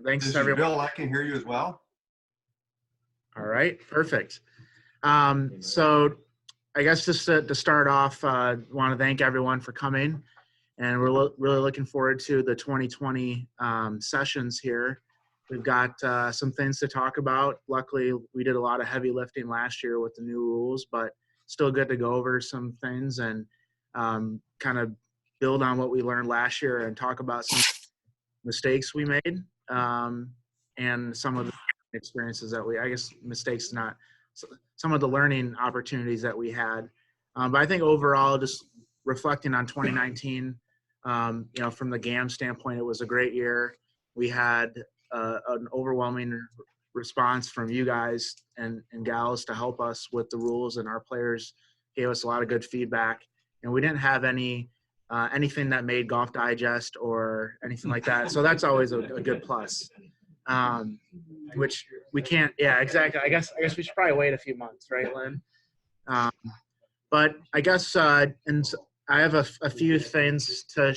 Thanks, This is everyone. Bill. I can hear you as well. All right, perfect. So I guess just to start off, want to thank everyone for coming, and we're really looking forward to the 2020 sessions here. We've got some things to talk about. Luckily, we did a lot of heavy lifting last year with the new rules, but still good to go over some things and kind of build on what we learned last year and talk about some mistakes we made and some of the experiences that I guess mistakes not, some of the learning opportunities that we had. But I think overall, just reflecting on 2019, from the GAM standpoint, it was a great year. We had an overwhelming response from you guys and gals to help us with the rules, and our players gave us a lot of good feedback. And we didn't have anything that made Golf Digest or anything like that. So that's always a good plus, which we can't. Yeah, exactly. I guess we should probably wait a few months, right, Lynn? But I guess, and I have a few things to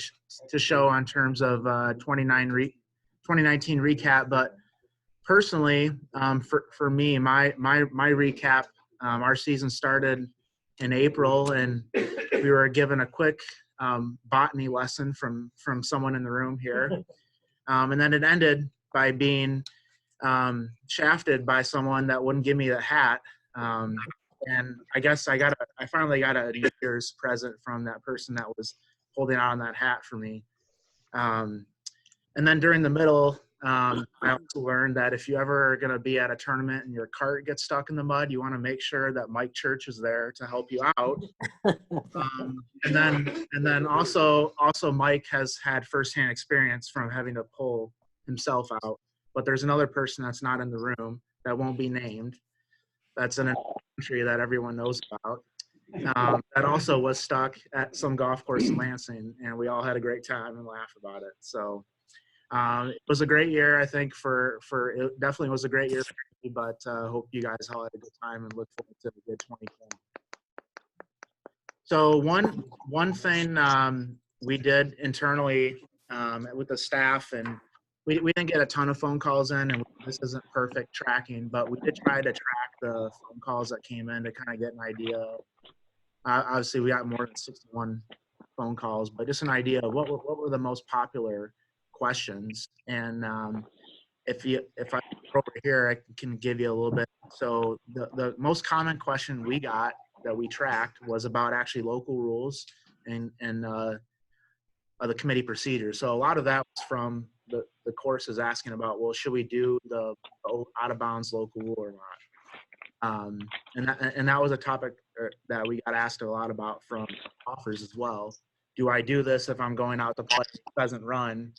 show on terms of 2019 recap. But personally, for me, my recap, our season started in April, and we were given a quick botany lesson from someone in the room here, and then it ended by being shafted by someone that wouldn't give me the hat, and I guess I finally got a New Year's present from that person that was holding on that hat for me, and then during the middle, I also learned that if you ever are going to be at a tournament and your cart gets stuck in the mud, you want to make sure that Mike Church is there to help you out. And then also Mike has had firsthand experience from having to pull himself out. But there's another person that's not in the room that won't be named. That's in a country that everyone knows about. That also was stuck at some golf course in Lansing, and we all had a great time and laugh about it. So it was a great year, I think. It definitely was a great year for me, but hope you guys all had a good time and look forward to a good 2020. So one thing we did internally with the staff, and we didn't get a ton of phone calls in, and this isn't perfect tracking, but we did try to track the phone calls that came in to kind of get an idea. Obviously, we got more than 61 phone calls, but just an idea of what were the most popular questions. And if I go over here, I can give you a little bit. So the most common question we got that we tracked was about actually local rules and the committee procedures. So a lot of that was from the courses asking about, well, should we do the out of bounds local rule or not? And that was a topic that we got asked a lot about from offers as well. Do I do this if I'm going out to play Pheasant Run?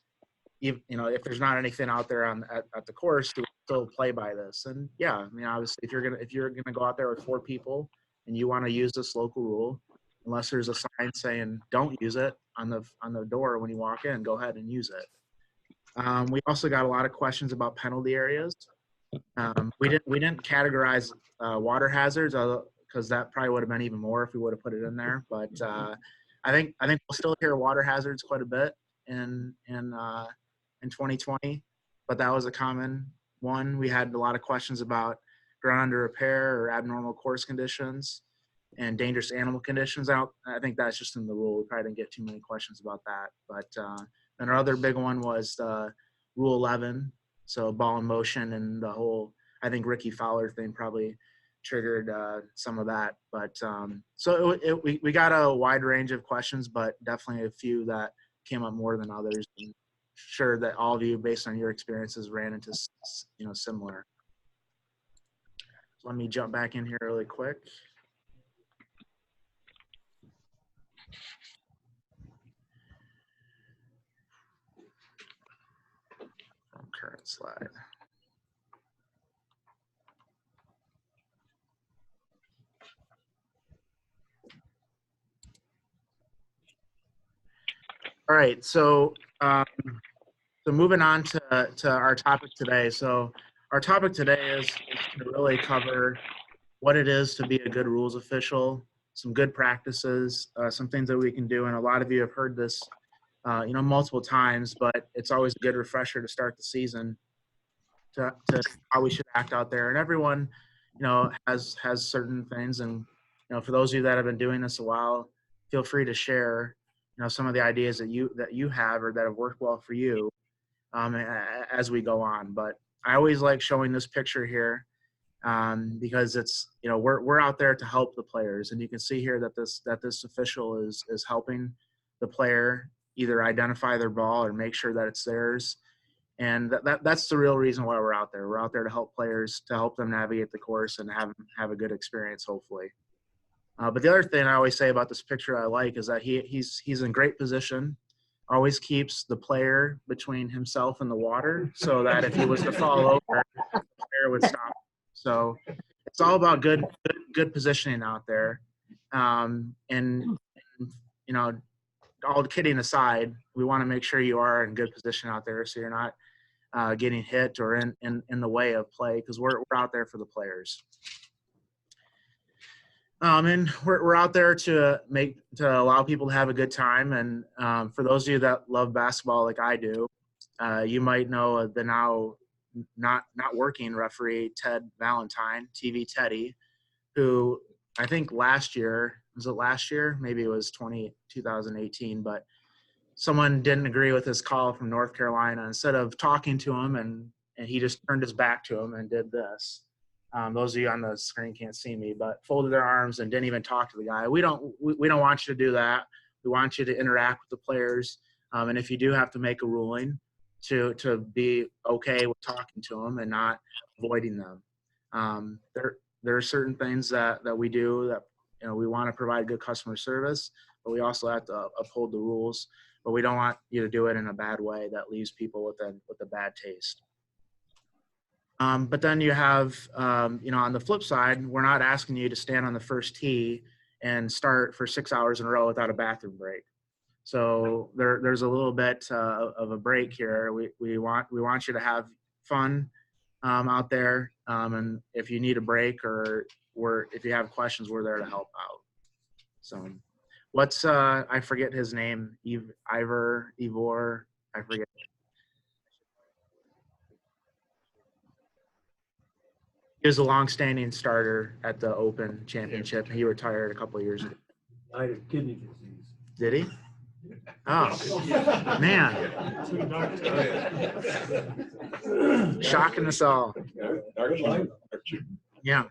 If there's not anything out there at the course, do we still play by this? And yeah, I mean, obviously, if you're gonna go out there with 4 people and you want to use this local rule, unless there's a sign saying don't use it on the door when you walk in, go ahead and use it. We also got a lot of questions about penalty areas. We didn't categorize water hazards because that probably would have been even more if we would have put it in there. But I think we'll still hear water hazards quite a bit in 2020, but that was a common one. We had a lot of questions about ground under repair or abnormal course conditions and dangerous animal conditions. I think that's just in the rule. We probably didn't get too many questions about that. But and our other big one was Rule 11, so ball in motion, and the whole, I think Ricky Fowler thing probably triggered some of that. But so we got a wide range of questions, but definitely a few that came up more than others. And sure that all of you, based on your experiences, ran into similar. So let me jump back in here really quick. Current slide. All right, so moving on to our topic today. So our topic today is to really cover what it is to be a good rules official, some good practices, some things that we can do. And a lot of you have heard this, multiple times, but it's always a good refresher to start the season. to how we should act out there. And everyone, has certain things. And, for those of you that have been doing this a while, feel free to share, some of the ideas that you have or that have worked well for you as we go on. But I always like showing this picture here because it's, we're out there to help the players. And you can see here that this official is helping the player either identify their ball or make sure that it's theirs. And that's the real reason why we're out there. We're out there to help players, to help them navigate the course and have a good experience, hopefully. But the other thing I always say about this picture I like is that he's in great position, always keeps the player between himself and the water so that if he was to fall over, the player would stop. So it's all about good positioning out there. All kidding aside, we want to make sure you are in good position out there so you're not getting hit or in the way of play, because we're out there for the players. And we're out there to allow people to have a good time. And for those of you that love basketball like I do, you might know the now not working referee Ted Valentine, TV Teddy, who I think last year, was it last year? Maybe it was 2018, but someone didn't agree with his call from North Carolina. Instead of talking to him, and he just turned his back to him and did this. Those of you on the screen can't see me, but folded their arms and didn't even talk to the guy. We don't want you to do that. We want you to interact with the players. And if you do have to make a ruling, to be okay with talking to them and not avoiding them. There are certain things that we do that, we want to provide good customer service, but we also have to uphold the rules. But we don't want you to do it in a bad way that leaves people with a bad taste. But then you have, on the flip side, we're not asking you to stand on the first tee and start for 6 hours in a row without a bathroom break. So there's a little bit of a break here. We want you to have fun out there, and if you need a break or if you have questions, we're there to help out. So, what's I forget his name, Ivor, I forget. He was a long-standing starter at the Open Championship. He retired a couple of years ago. I had kidney disease. Did he? Oh, man. Shocking us all. Yeah.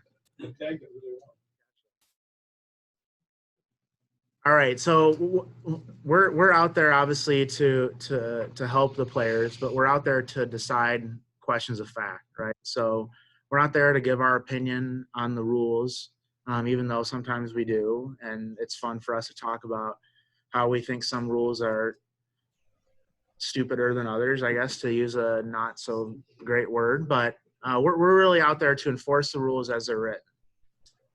All right. So we're out there obviously to help the players, but we're out there to decide questions of fact, right? So we're not there to give our opinion on the rules, even though sometimes we do. And it's fun for us to talk about how we think some rules are stupider than others, I guess, to use a not so great word. But we're really out there to enforce the rules as they're written.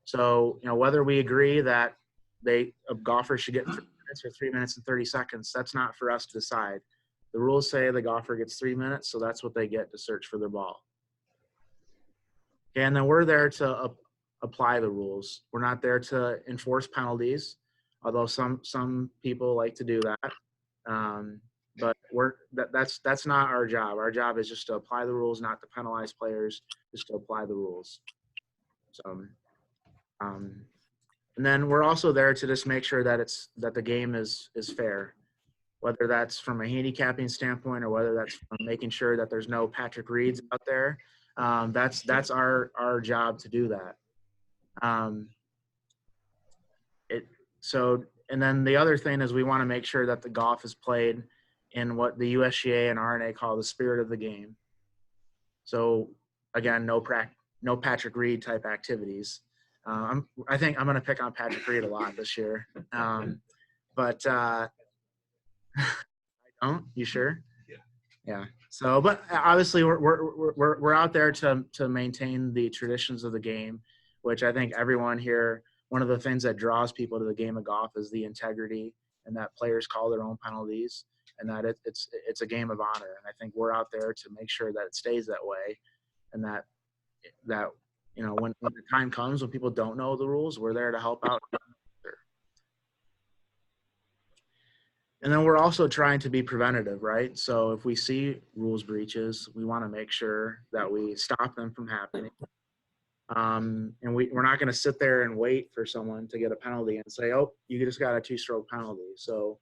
So, whether we agree that a golfer should get 3 minutes or 3 minutes and 30 seconds, that's not for us to decide. The rules say the golfer gets 3 minutes, so that's what they get to search for their ball. Okay, and then we're there to apply the rules. We're not there to enforce penalties, although some people like to do that. But that's not our job. Our job is just to apply the rules, not to penalize players, just to apply the rules. So, and then we're also there to just make sure that the game is fair, whether that's from a handicapping standpoint or whether that's from making sure that there's no Patrick Reeds out there. That's our job to do that. And then the other thing is we want to make sure that the golf is played in what the USGA and RNA call the spirit of the game. So again, no Patrick Reed type activities. I think I'm going to pick on Patrick Reed a lot this year. But I don't. You sure? Yeah. So, but obviously we're out there to maintain the traditions of the game, which I think everyone here, one of the things that draws people to the game of golf is the integrity, and that players call their own penalties, and that it's a game of honor. And I think we're out there to make sure that it stays that way, and that when the time comes when people don't know the rules, we're there to help out. And then we're also trying to be preventative, right? So if we see rules breaches, we want to make sure that we stop them from happening. And we're not going to sit there and wait for someone to get a penalty and say, oh, you just got a 2-stroke penalty. So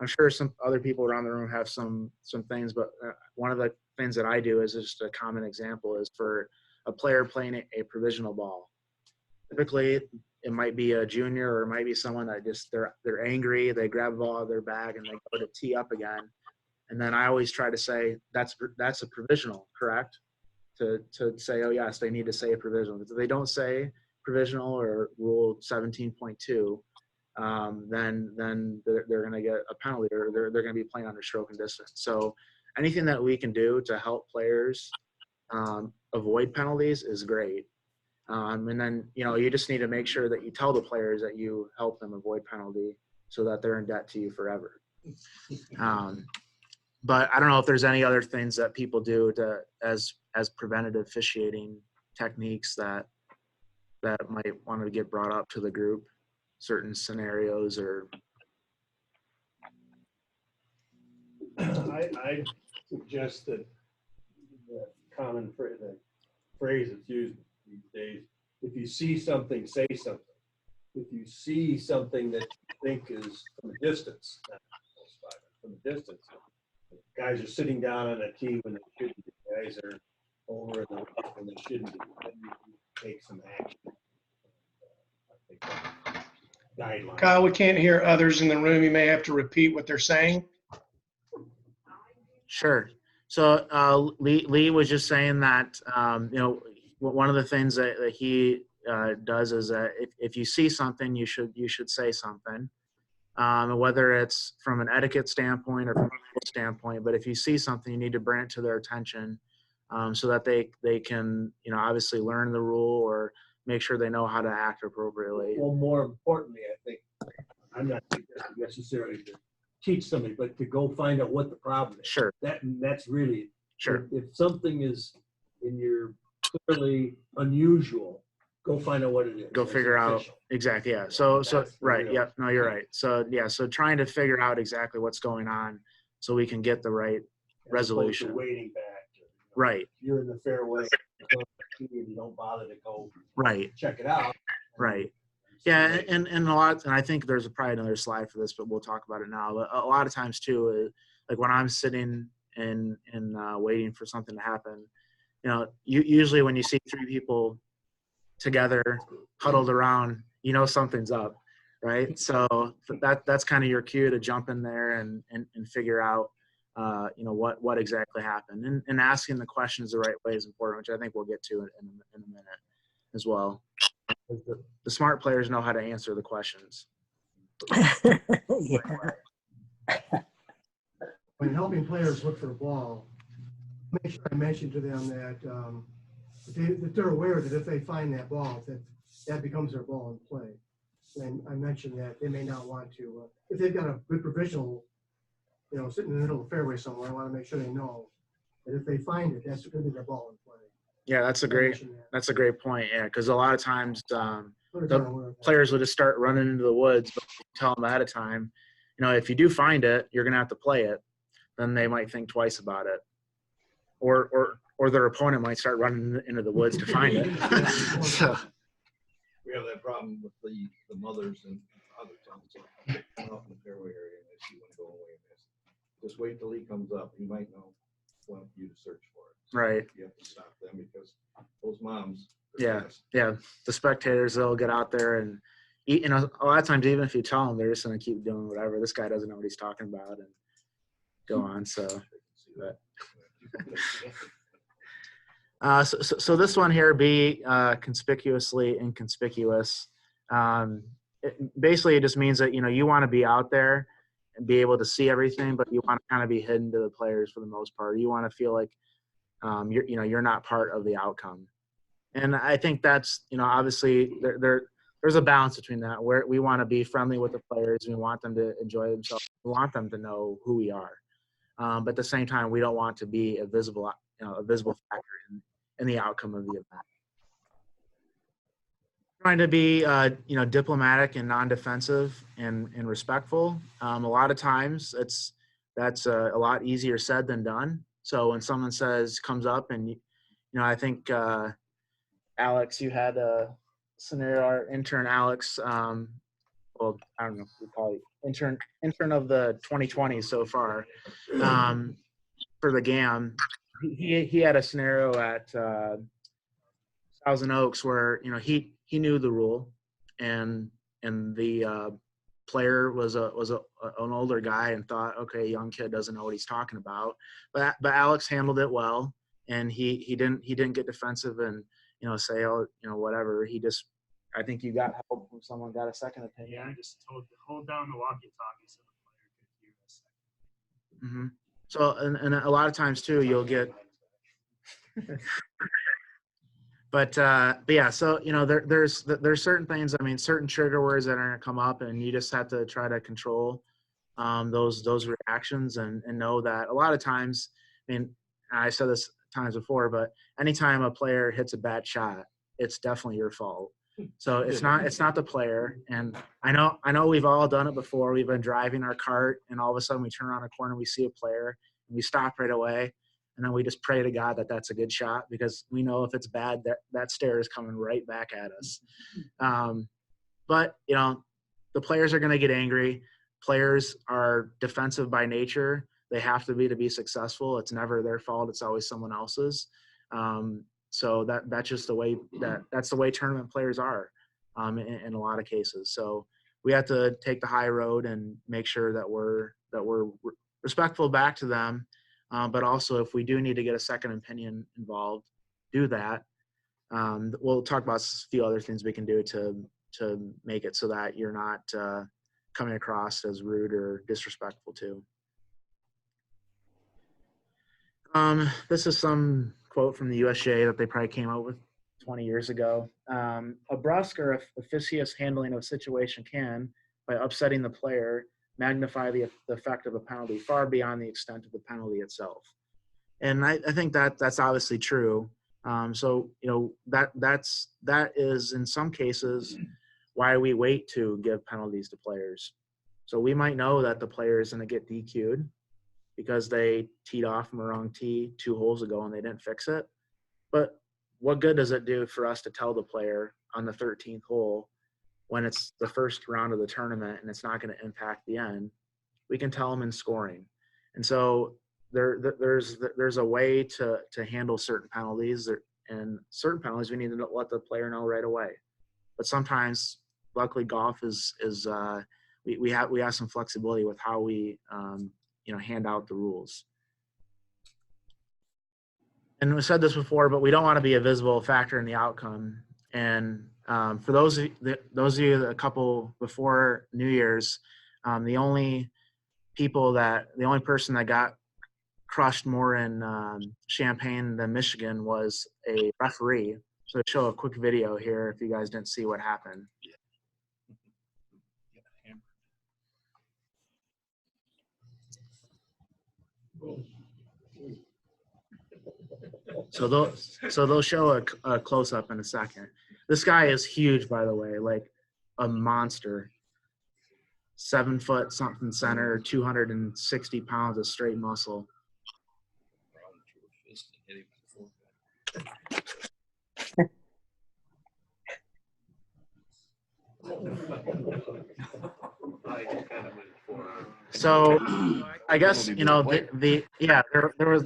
I'm sure some other people around the room have some things, but one of the things that I do is just a common example is for a player playing a provisional ball. Typically, it might be a junior or it might be someone that just they're angry, they grab the ball out of their bag and they go to tee up again. And then I always try to say that's a provisional, correct? To say, oh yes, they need to say a provisional. If they don't say provisional or rule 17.2, then they're going to get a penalty or they're going to be playing under stroke and distance. So anything that we can do to help players avoid penalties is great. And then, you just need to make sure that you tell the players that you help them avoid penalty so that they're in debt to you forever. But I don't know if there's any other things that people do as preventative officiating techniques that might want to get brought up to the group, certain scenarios or. I suggest that the common phrase that's used these days, if you see something, say something. If you see something that you think is from a distance, not close by, but from a distance, guys are sitting down on a tee when they shouldn't be. Guys are over in the rough when they shouldn't be. Then you take some action. I think that's guideline. Kyle, we can't hear others in the room. You may have to repeat what they're saying. Sure. So Lee was just saying that, one of the things that he does is that if you see something, you should say something, whether it's from an etiquette standpoint or from a legal standpoint. But if you see something, you need to bring it to their attention so that they can, obviously learn the rule or make sure they know how to act appropriately. Well, more importantly, I think I'm not suggesting necessarily to teach somebody, but to go find out what the problem is. Sure. That's really Sure. If something is in your clearly unusual, go find out what it is. Go figure out exactly. Yeah. So right. Real. Yep. No, you're right. So yeah. So trying to figure out exactly what's going on so we can get the right resolution. As opposed to waiting back. Right. You're in the fairway and you don't bother to go right. check it out. Right. Yeah, and a lot, and I think there's probably another slide for this, but we'll talk about it now. But a lot of times too, like when I'm sitting and waiting for something to happen, usually when you see 3 people together huddled around, something's up, right? So that's kind of your cue to jump in there and figure out, what exactly happened, and asking the questions the right way is important, which I think we'll get to in a minute as well. The smart players know how to answer the questions. Yeah. When helping players look for a ball, make sure I mention to them that that they're aware that if they find that ball, that becomes their ball in play. And I mentioned that they may not want to, if they've got a good provisional, sitting in the middle of the fairway somewhere, I want to make sure they know that if they find it, that's going to be their ball in play. Yeah, that's a great point. Yeah, because a lot of times the players will just start running into the woods, but you tell them ahead of time, if you do find it, you're going to have to play it. Then they might think twice about it, or their opponent might start running into the woods to find it. So. We have that problem with the mothers and other towns off in the fairway area, and they see one go away and miss. Just wait till he comes up. He might want you to search for it. So right. You have to stop them because those moms. Yeah. The spectators, they'll get out there and a lot of times, even if you tell them, they're just going to keep doing whatever. This guy doesn't know what he's talking about and go on. So. So this one here, be conspicuously inconspicuous. Basically, it just means that you want to be out there and be able to see everything, but you want to kind of be hidden to the players for the most part. You want to feel like you're not part of the outcome. And I think that's obviously there's a balance between that, where we want to be friendly with the players, we want them to enjoy themselves, we want them to know who we are, but at the same time, we don't want to be a visible factor in the outcome of the event. trying to be, diplomatic and non-defensive and respectful. A lot of times that's a lot easier said than done. So when someone comes up and, I think, Alex, you had a scenario, our intern Alex, well, I don't know if we call it intern of the 2020 so far, for the GAM. He had a scenario at Thousand Oaks where, he knew the rule, and the player was an older guy and thought, okay, young kid doesn't know what he's talking about, but Alex handled it well, and he didn't get defensive and say, oh, whatever. I think you got help from someone, got a second opinion. Yeah, I just hold down the walkie-talkie so the player could hear us. Mm-hmm. So, and a lot of times too, you'll get, but yeah, so, there's certain things, certain trigger words that are going to come up, and you just have to try to control those reactions and know that a lot of times, I said this times before, but anytime a player hits a bad shot, it's definitely your fault. So it's not the player. And I know we've all done it before. We've been driving our cart, and all of a sudden we turn around a corner, we see a player, and we stop right away. And then we just pray to God that that's a good shot, because we know if it's bad, that stare is coming right back at us. But, the players are going to get angry. Players are defensive by nature. They have to be successful. It's never their fault. It's always someone else's. So that's just the way that's the way tournament players are, in a lot of cases. So we have to take the high road and make sure that we're respectful back to them. But also, if we do need to get a second opinion involved, do that. We'll talk about a few other things we can do to make it so that you're not coming across as rude or disrespectful too. This is some quote from the USGA that they probably came up with 20 years ago. A brusque or officious handling of a situation can, by upsetting the player, magnify the effect of a penalty far beyond the extent of the penalty itself. And I think that's obviously true. So, that is in some cases why we wait to give penalties to players. So we might know that the player is going to get DQ'd because they teed off from a wrong tee 2 holes ago and they didn't fix it. But what good does it do for us to tell the player on the 13th hole when it's the first round of the tournament and it's not going to impact the end? We can tell them in scoring. And so there's a way to handle certain penalties, and certain penalties we need to let the player know right away. But sometimes, luckily, golf is we have some flexibility with how we hand out the rules. And we said this before, but we don't want to be a visible factor in the outcome. And for those of you, a couple before New Year's, the only person that got crushed more in Champaign than Michigan was a referee. So to show a quick video here, if you guys didn't see what happened. So they'll show a close up in a second. This guy is huge, by the way, like a monster. 7 foot something center, 260 pounds of straight muscle. So I guess there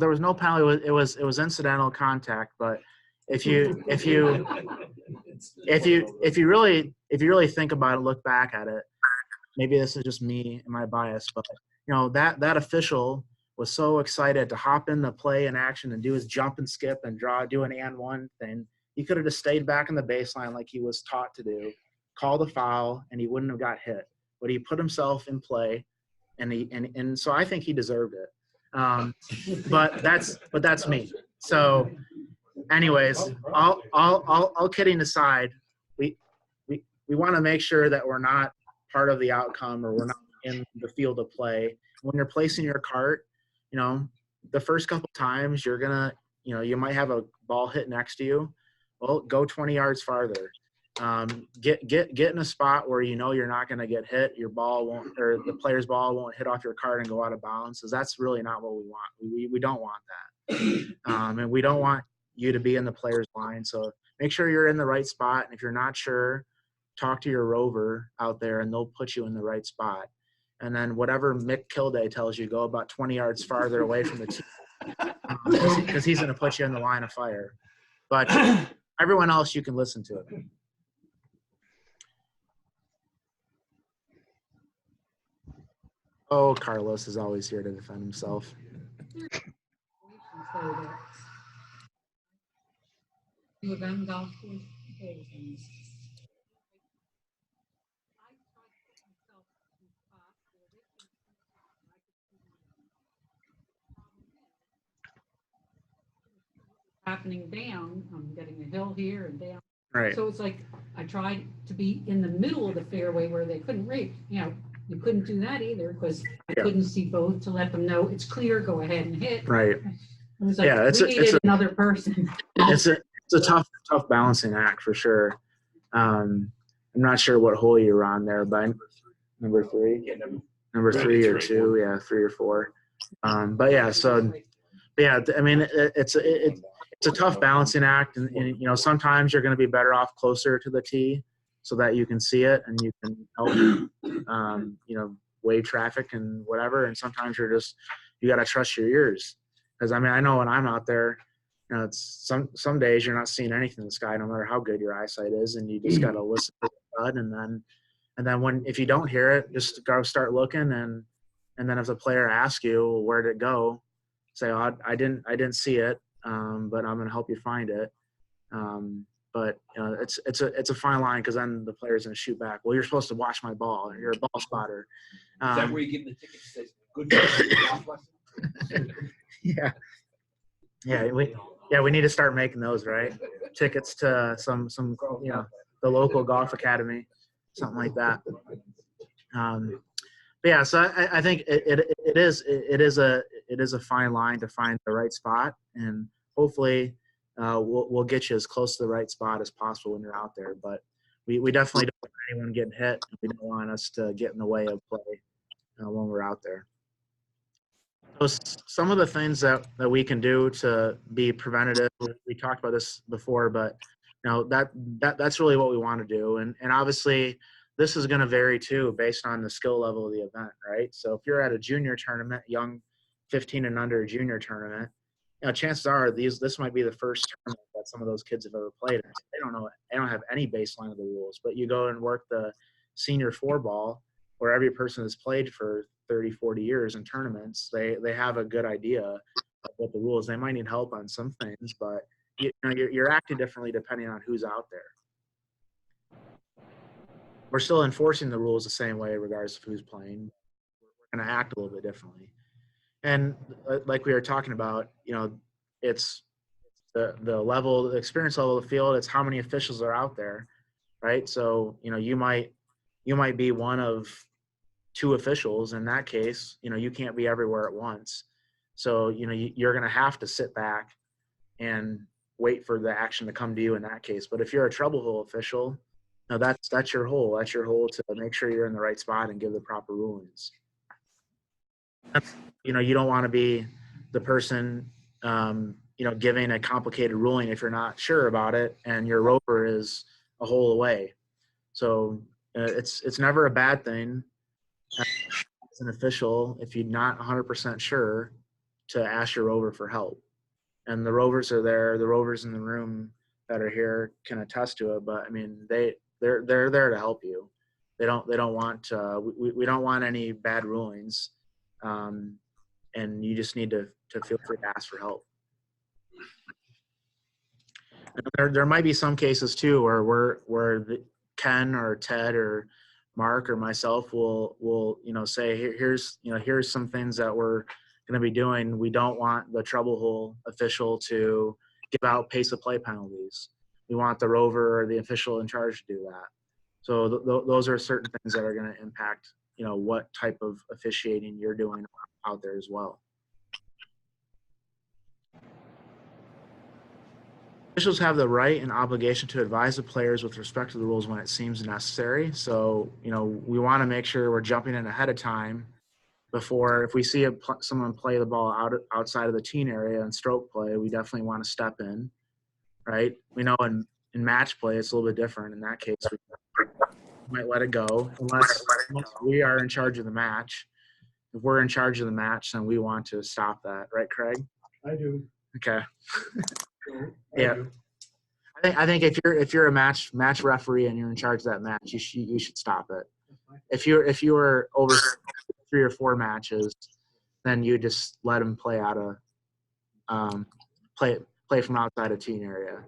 was no penalty. It was incidental contact. But if you really think about it, look back at it, maybe this is just me and my bias, but that official was so excited to hop in the play in action and do his jump and skip and do an and one thing. He could have just stayed back in the baseline like he was taught to do, called a foul, and he wouldn't have got hit. But he put himself in play, and so I think he deserved it. But that's me. So, anyways, all kidding aside, we want to make sure that we're not part of the outcome, or we're not in the field of play. When you're placing your cart, the first couple times you might have a ball hit next to you. Well, go 20 yards farther. get in a spot where you know you're not going to get hit. Your ball won't, or the player's ball won't hit off your card and go out of bounds. So that's really not what we want. We don't want that. And we don't want you to be in the player's line. So make sure you're in the right spot. And if you're not sure, talk to your rover out there and they'll put you in the right spot. And then whatever Mick Kilday tells you, go about 20 yards farther away from the tee, because he's going to put you in the line of fire. But everyone else, you can listen to it. Oh, Carlos is always here to defend himself. Happening down, I'm getting a hill here and down. Right. So it's like I tried to be in the middle of the fairway where they couldn't reach. You know, you couldn't do that either because I Yeah. couldn't see both to let them know it's clear, go ahead and hit. Right. It was like Yeah, we needed another person. It's a tough balancing act for sure. I'm not sure what hole you're on there, but number 3, Yeah, number 3 or 2, yeah, 3 or 4. But yeah, so yeah, I mean, it's a tough balancing act, and you know, sometimes you're going to be better off closer to the tee so that you can see it and you can help, you know, wave traffic and whatever. And sometimes you got to trust your ears, because I mean, I know when I'm out there, you know, it's some days you're not seeing anything in the sky, no matter how good your eyesight is, and you just got to listen to the bud, and then if you don't hear it, just go start looking, and then if the player asks you, well, where did it go? Say, oh, I didn't see it, but I'm going to help you find it. But you know, it's a fine line, because then the player's going to shoot back. Well, you're supposed to watch my ball. You're a ball spotter. Is that where you give the ticket that says good golf lesson? Yeah, we need to start making those, right? Tickets to some you know, the local golf academy, something like that. But yeah, so I think it is a fine line to find the right spot, and hopefully we'll get you as close to the right spot as possible when you're out there. But we definitely don't want anyone getting hit. We don't want us to get in the way of play when we're out there. So some of the things that we can do to be preventative, we talked about this before, but you know, that's really what we want to do. And obviously this is going to vary too based on the skill level of the event, right? So if you're at a junior tournament, young 15 and under junior tournament, you know, chances are this might be the first tournament that some of those kids have ever played in. They don't know, they don't have any baseline of the rules, but you go and work the senior 4 ball where every person has played for 30, 40 years in tournaments. They have a good idea of what the rules. They might need help on some things, but you know, you're acting differently depending on who's out there. We're still enforcing the rules the same way regardless of who's playing. We're going to act a little bit differently. And like we were talking about, you know, it's the level, the experience level of the field. It's how many officials are out there, right? So, you know, you might be one of 2 officials. In that case, you know, you can't be everywhere at once. So, you know, you're going to have to sit back and wait for the action to come to you in that case. But if you're a trouble hole official, no, that's your hole. That's your hole to make sure you're in the right spot and give the proper rulings. You know, you don't want to be the person, you know, giving a complicated ruling if you're not sure about it and your rover is a hole away. So it's never a bad thing as an official, if you're not 100% sure, to ask your rover for help. And the rovers are there. The rovers in the room that are here can attest to it. But I mean, they're there to help you. They don't want we don't want any bad rulings, and you just need to feel free to ask for help. And there might be some cases too where Ken or Ted or Mark or myself will you know, say, here's some things that we're going to be doing. We don't want the trouble hole official to give out pace of play penalties. We want the rover or the official in charge to do that. So those are certain things that are going to impact, you know, what type of officiating you're doing out there as well. Officials have the right and obligation to advise the players with respect to the rules when it seems necessary. So, we want to make sure we're jumping in ahead of time before, if we see someone play the ball outside of the teen area and stroke play, we definitely want to step in, right? We know in match play, it's a little bit different. In that case, we might let it go unless we are in charge of the match. If we're in charge of the match, then we want to stop that, right, Craig? I do. Okay. So, Yeah. I think if you're a match referee and you're in charge of that match, you should stop it. If you were over 3 or 4 matches, then you just let them play out of play from outside a teen area.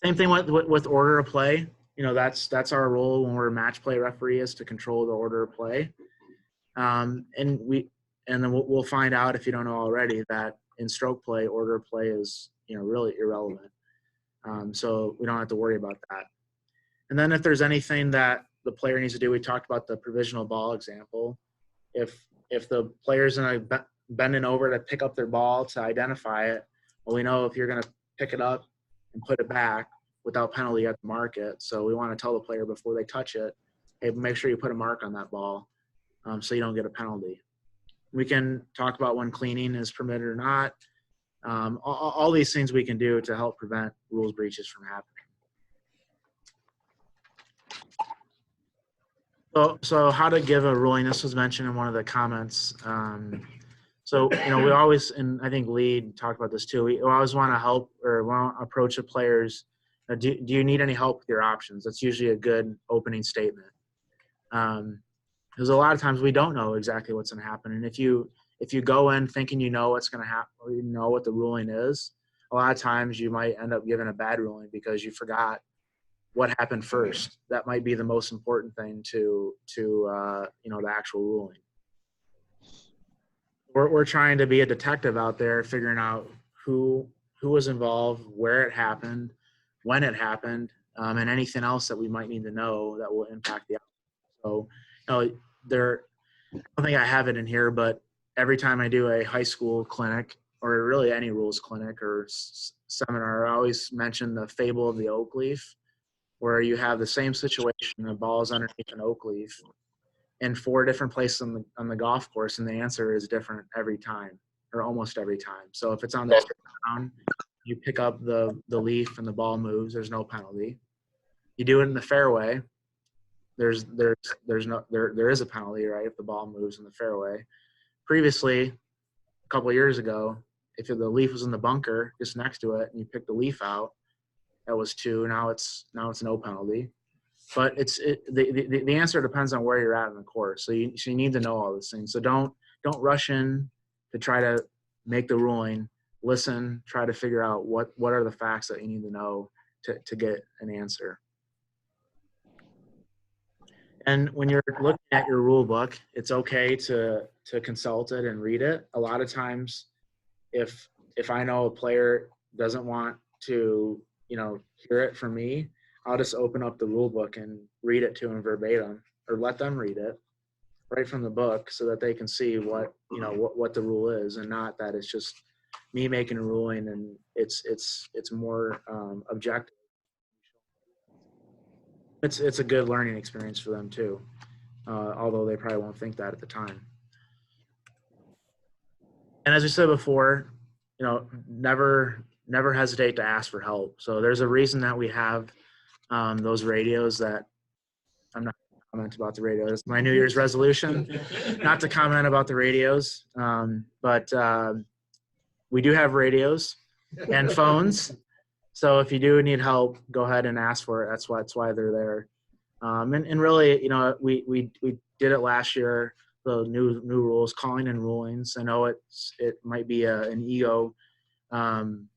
Same thing with order of play. That's our role when we're a match play referee, is to control the order of play. And then we'll find out, if you don't know already, that in stroke play, order of play is really irrelevant. So we don't have to worry about that. And then if there's anything that the player needs to do, we talked about the provisional ball example. If the player's bending over to pick up their ball to identify it, well, we know if you're going to pick it up and put it back without penalty, you have to mark it. So we want to tell the player before they touch it, hey, make sure you put a mark on that ball, so you don't get a penalty. We can talk about when cleaning is permitted or not. All these things we can do to help prevent rules breaches from happening. So how to give a ruling, this was mentioned in one of the comments. So, we always, and I think Lee talked about this too, we always want to help or want to approach the players. Do you need any help with your options? That's usually a good opening statement. Because a lot of times we don't know exactly what's going to happen. And if you go in thinking you know what's going to happen, or you know what the ruling is, a lot of times you might end up giving a bad ruling because you forgot what happened first. That might be the most important thing to the actual ruling. We're trying to be a detective out there, figuring out who was involved, where it happened, when it happened, and anything else that we might need to know that will impact the outcome. So, I don't think I have it in here, but every time I do a high school clinic, or really any rules clinic or seminar, I always mention the fable of the oak leaf, where you have the same situation, the ball is underneath an oak leaf in 4 different places on the golf course, and the answer is different every time, or almost every time. So if it's on the ground, you pick up the leaf and the ball moves, there's no penalty. You do it in the fairway, there is a penalty, right, if the ball moves in the fairway. Previously, a couple of years ago, if the leaf was in the bunker just next to it and you pick the leaf out, that was 2. Now it's no penalty. But the answer depends on where you're at in the course. So you need to know all these things. So don't rush in to try to make the ruling. Listen, try to figure out what are the facts that you need to know to get an answer. And when you're looking at your rule book, it's okay to consult it and read it. A lot of times, if I know a player doesn't want to hear it from me, I'll just open up the rule book and read it to them verbatim, or let them read it right from the book, so that they can see what the rule is, and not that it's just me making a ruling and it's more objective. It's a good learning experience for them too, although they probably won't think that at the time. And as we said before, never hesitate to ask for help. So there's a reason that we have those radios. That I'm not going to comment about the radios. It's my New Year's resolution not to comment about the radios. But we do have radios and phones. So if you do need help, go ahead and ask for it. That's why they're there. And really, we did it last year. The new rules, calling in rulings. I know it might be an ego kind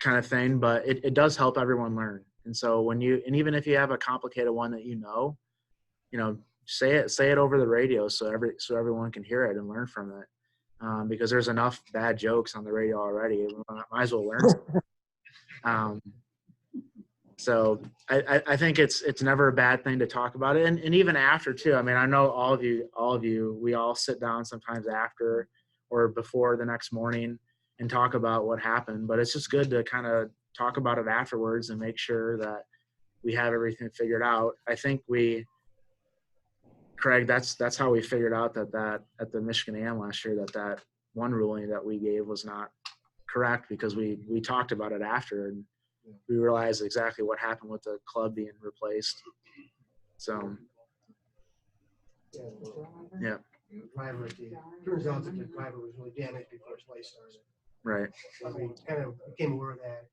of thing, but it does help everyone learn. And so even if you have a complicated one that say it over the radio so everyone can hear it and learn from it. Because there's enough bad jokes on the radio already. Might as well learn. So I think it's never a bad thing to talk about it, and even after too. I mean, I know all of you, we all sit down sometimes after or before the next morning and talk about what happened. But it's just good to kind of talk about it afterwards and make sure that we have everything figured out. I think Craig, that's how we figured out that at the Michigan AM last year, that one ruling that we gave was not correct, because we talked about it after and we realized exactly what happened with the club being replaced. So, yeah, Driver, turns out that the driver was really damaged before his life started. right, So we kind of became aware of that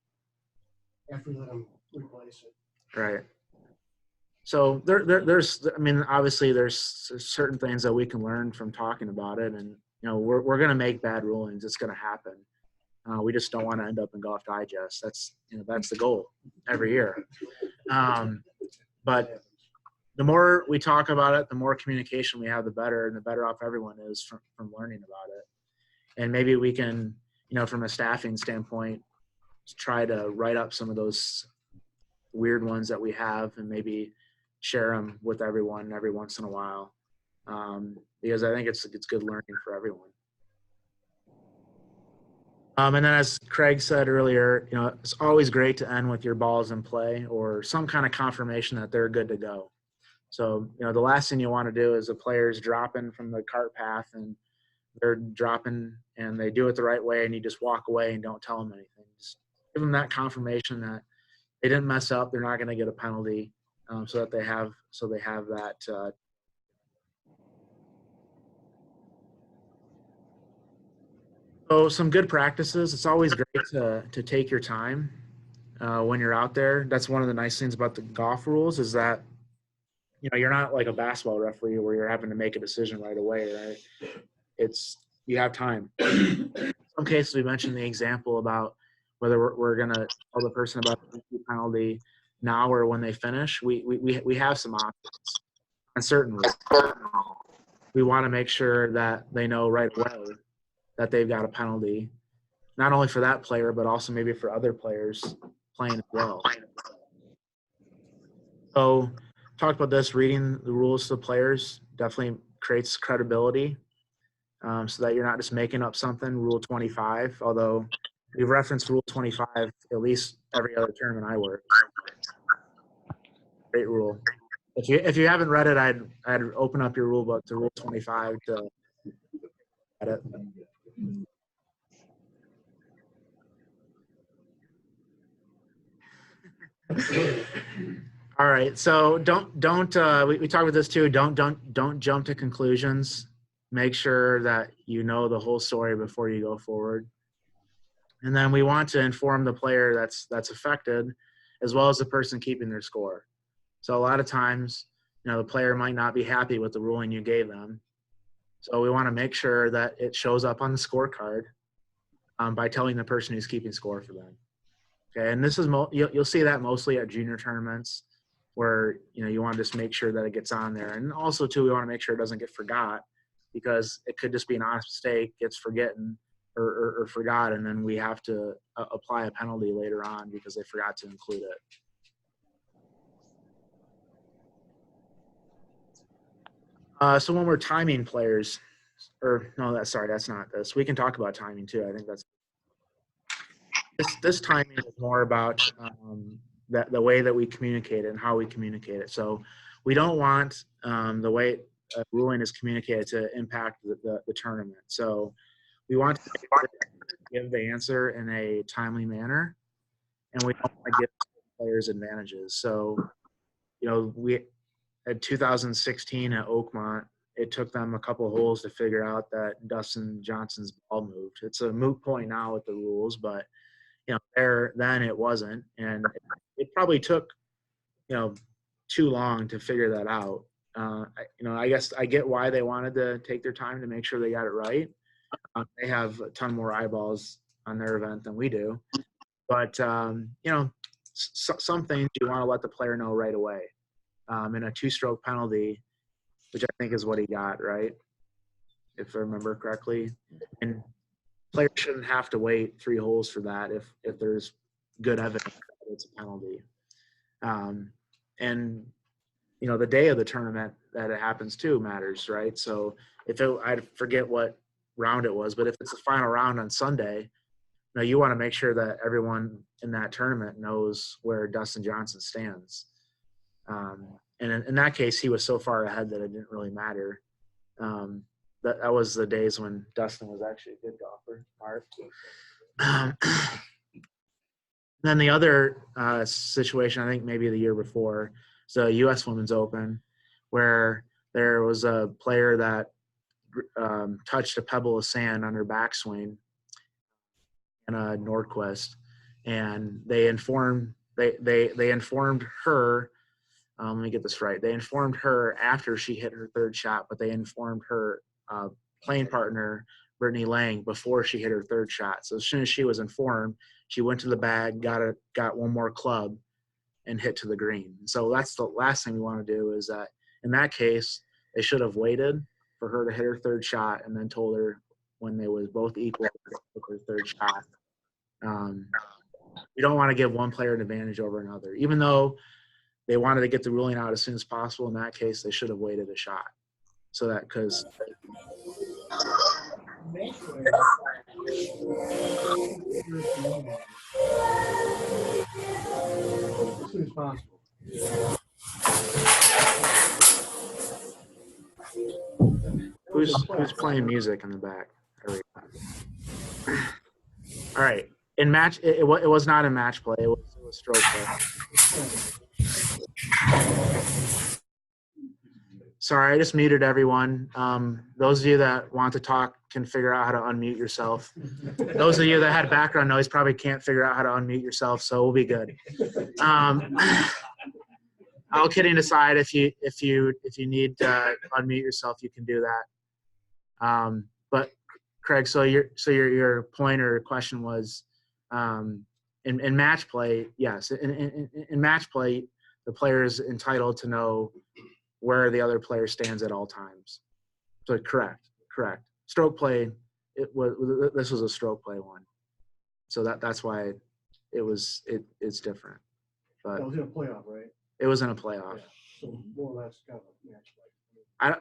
after we let him replace it. right. So there's, I mean, obviously there's certain things that we can learn from talking about it, and we're going to make bad rulings. It's going to happen. We just don't want to end up in Golf Digest. That's the goal every year. But the more we talk about it, the more communication we have, the better, and the better off everyone is from learning about it. And maybe we can, from a staffing standpoint, try to write up some of those weird ones that we have and maybe share them with everyone every once in a while, because I think it's good learning for everyone. And then, as Craig said earlier, it's always great to end with your balls in play or some kind of confirmation that they're good to go. So, the last thing you want to do is a player's dropping from the cart path and they're dropping and they do it the right way and you just walk away and don't tell them anything. Just give them that confirmation that they didn't mess up. They're not going to get a penalty, so they have that. So some good practices. It's always great to take your time when you're out there. That's one of the nice things about the golf rules is that you're not like a basketball referee where you're having to make a decision right away, right? You have time. In some cases, we mentioned the example about whether we're going to tell the person about the penalty now or when they finish. We have some options. And certainly, we want to make sure that they know right away that they've got a penalty, not only for that player, but also maybe for other players playing as well. So talked about this, reading the rules to the players definitely creates credibility, so that you're not just making up something. Rule 25, although we've referenced Rule 25 at least every other tournament I work. Great rule. If you haven't read it, I'd open up your rule book to Rule 25 to read it. All right, so don't we talked about this too. Don't jump to conclusions. Make sure that you know the whole story before you go forward. And then we want to inform the player that's affected, as well as the person keeping their score. So a lot of times, the player might not be happy with the ruling you gave them. So we want to make sure that it shows up on the scorecard by telling the person who's keeping score for them. Okay, and this is you'll see that mostly at junior tournaments, where you want to just make sure that it gets on there, and also too we want to make sure it doesn't get forgot, because it could just be an honest mistake, gets forgotten or forgot, and then we have to apply a penalty later on because they forgot to include it. So when we're timing players, that's not this. We can talk about timing too. I think that's this timing is more about the way that we communicate it and how we communicate it. So we don't want the way a ruling is communicated to impact the tournament. So we want to give the answer in a timely manner, and we don't want to give players advantages. So, we at 2016 at Oakmont, it took them a couple of holes to figure out that Dustin Johnson's ball moved. It's a moot point now with the rules, but then it wasn't, and it probably took too long to figure that out. I guess I get why they wanted to take their time to make sure they got it right. They have a ton more eyeballs on their event than we do, but some things you want to let the player know right away. In a two-stroke penalty, which I think is what he got, right, if I remember correctly, and players shouldn't have to wait 3 holes for that if there's good evidence that it's a penalty. And the day of the tournament that it happens too matters, right? So I forget what round it was, but if it's the final round on Sunday, know, you want to make sure that everyone in that tournament knows where Dustin Johnson stands. And in that case, he was so far ahead that it didn't really matter. That was the days when Dustin was actually a good golfer. Mark. Then the other situation, I think maybe the year before, is the U.S. Women's Open, where there was a player that touched a pebble of sand on her backswing and a Nordquist, and they informed her. Let me get this right. They informed her after she hit her third shot, but they informed her playing partner, Brittany Lang, before she hit her third shot. So as soon as she was informed, she went to the bag, got one more club, and hit to the green. So that's the last thing we want to do. Is that in that case, they should have waited for her to hit her third shot and then told her when they was both equal with her third shot. We don't want to give one player an advantage over another, even though they wanted to get the ruling out as soon as possible. In that case, they should have waited a shot. So that because As soon as possible. who's playing music in the back? All right. In match, it was not in match play. It was stroke play. Sorry, I just muted everyone. Those of you that want to talk can figure out how to unmute yourself. Those of you that had background noise probably can't figure out how to unmute yourself, so we'll be good. All kidding aside, if you need to unmute yourself, you can do that. But Craig, so your point or question was in match play, yes. In match play, the player is entitled to know where the other player stands at all times. So correct. Stroke play, this was a stroke play one. So that's why it's different. But That was in a playoff, right? it was in a playoff. Yeah. So more or less kind of a match play. I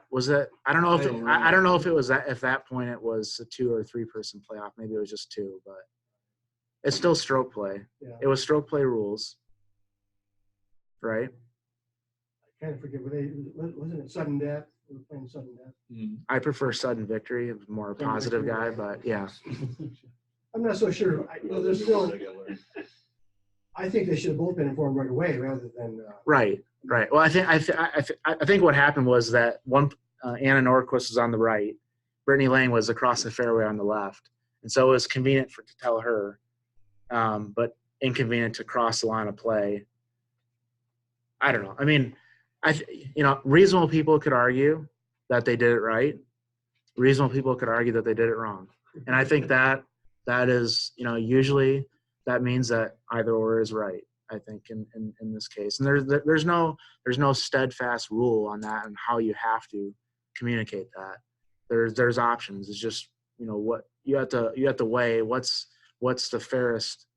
don't know if it was at that point it was a 2 or 3 person playoff. Maybe it was just 2, but it's still stroke play. Yeah. It was stroke play rules, right? I kind of forget. Wasn't it sudden death? We were playing sudden death. I prefer sudden victory. I'm more a positive guy, but yeah. I'm not so sure. There's still. I think they should have both been informed right away rather than. Right. Well, I think what happened was that one Anna Norquist was on the right, Brittany Lang was across the fairway on the left, and so it was convenient to tell her, but inconvenient to cross the line of play. I don't know. I mean, reasonable people could argue that they did it right. Reasonable people could argue that they did it wrong, and I think that is usually that means that either or is right. I think in this case, and there's no steadfast rule on that and how you have to communicate that. There's options. It's just what you have to weigh what's the fairest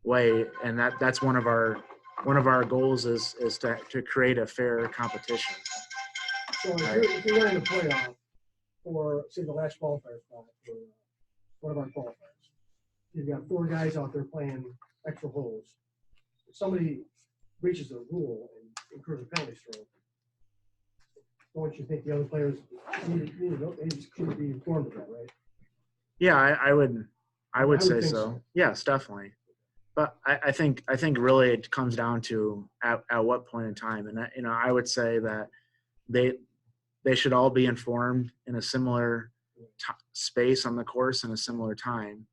way, and that's one of our goals is to create a fair competition. So if you're running a playoff for say the last qualifier spot for one of our qualifiers, you've got 4 guys out there playing extra holes. If somebody breaches the rule and incurs a penalty stroke, don't you think the other players should be informed of that, right? Yeah, I would say think so. Yes, definitely. But I think really it comes down to at what point in time, and I would say that they should all be informed in a similar space on the course in a similar time.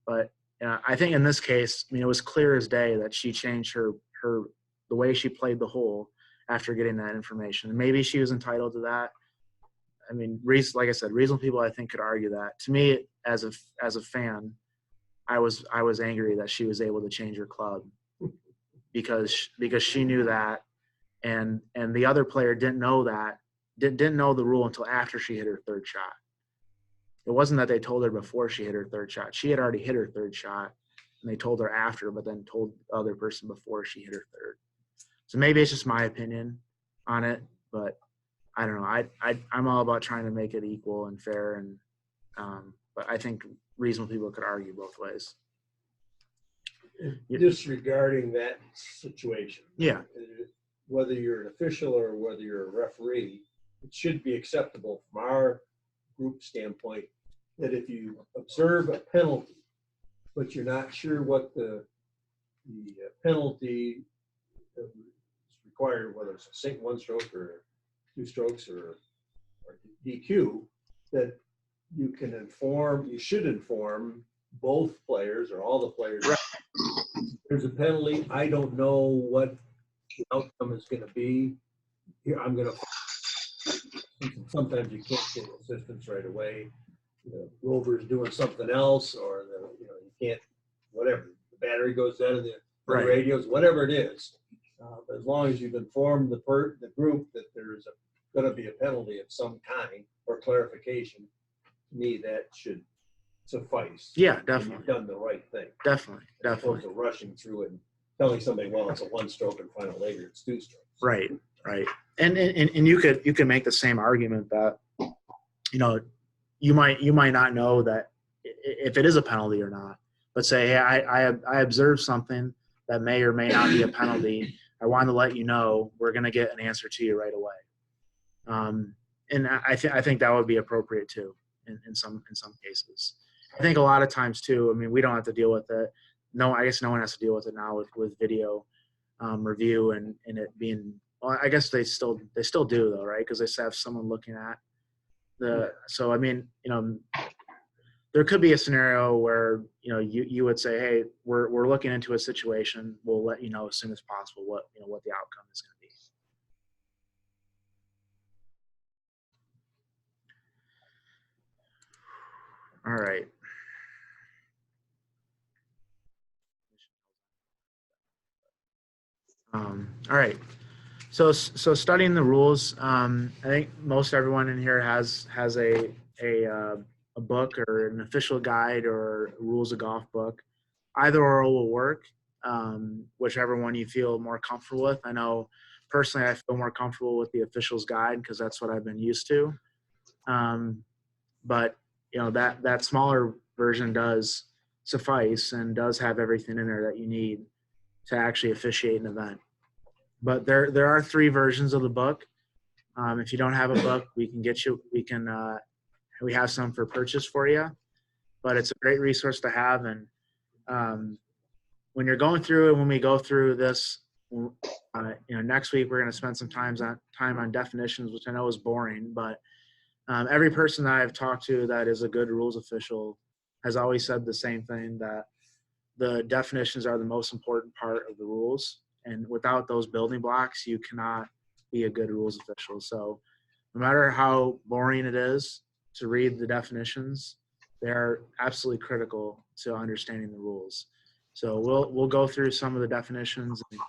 But I think in this case, it was clear as day that she changed the way she played the hole after getting that information. And maybe she was entitled to that. I mean, like I said, reasonable people I think could argue that. To me, as a fan, I was angry that she was able to change her club because she knew that, and the other player didn't know that, didn't know the rule until after she hit her third shot. It wasn't that they told her before she hit her third shot. She had already hit her third shot, and they told her after, but then told the other person before she hit her third. So maybe it's just my opinion on it, but I don't know. I'm all about trying to make it equal and fair, and but I think reasonable people could argue both ways. Disregarding that situation. Yeah. Whether you're an official or whether you're a referee, it should be acceptable from our group standpoint that if you observe a penalty, but you're not sure what the penalty is required, whether it's a one stroke or 2 strokes or DQ, that you should inform both players or all the players. There's a penalty. I don't know what the outcome is going to be. Here, I'm going to. Sometimes you can't get assistance right away. The rover's doing something else, or you can't. Whatever, the battery goes out of the Right. radios, whatever it is. But as long as you've informed the group that there's going to be a penalty of some kind or clarification, to me that should suffice. Yeah, And definitely. you've done the right thing. Definitely. As opposed to rushing through it and telling somebody, well, it's a 1 stroke and final later it's 2 strokes. Right. And you could make the same argument that, you might not know that if it is a penalty or not, but say, hey, I observed something that may or may not be a penalty. I wanted to let you know we're going to get an answer to you right away. And I think that would be appropriate too in some cases. I think a lot of times too, I mean, we don't have to deal with it. No, I guess no one has to deal with it now with video review and it being, well, I guess they still do though, right? Because they have someone looking at so I mean, there could be a scenario where, you would say, hey, we're looking into a situation. We'll let you know as soon as possible what the outcome is going to be. All right. All right. So studying the rules, I think most everyone in here has a book or an official guide or rules of golf book. Either or will work, whichever one you feel more comfortable with. I know personally I feel more comfortable with the official's guide because that's what I've been used to. But that smaller version does suffice and does have everything in there that you need to actually officiate an event. But there are 3 versions of the book. If you don't have a book, we have some for purchase for you. But it's a great resource to have. And when you're going through and when we go through this, next week we're going to spend some time on definitions, which I know is boring, but every person that I've talked to that is a good rules official has always said the same thing, that the definitions are the most important part of the rules. And without those building blocks, you cannot be a good rules official. So no matter how boring it is to read the definitions, they're absolutely critical to understanding the rules. So we'll go through some of the definitions and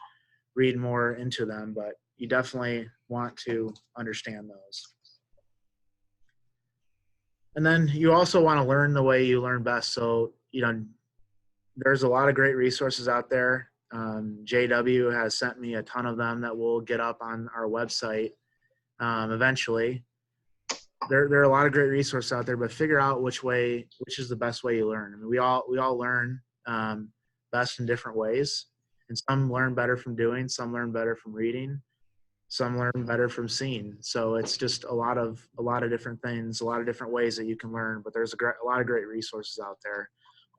read more into them, but you definitely want to understand those. And then you also want to learn the way you learn best. So, there's a lot of great resources out there. JW has sent me a ton of them that we'll get up on our website eventually. There are a lot of great resources out there, but figure out which is the best way you learn. I mean, we all learn best in different ways, and some learn better from doing, some learn better from reading, some learn better from seeing. So it's just a lot of different things, a lot of different ways that you can learn. But there's a lot of great resources out there,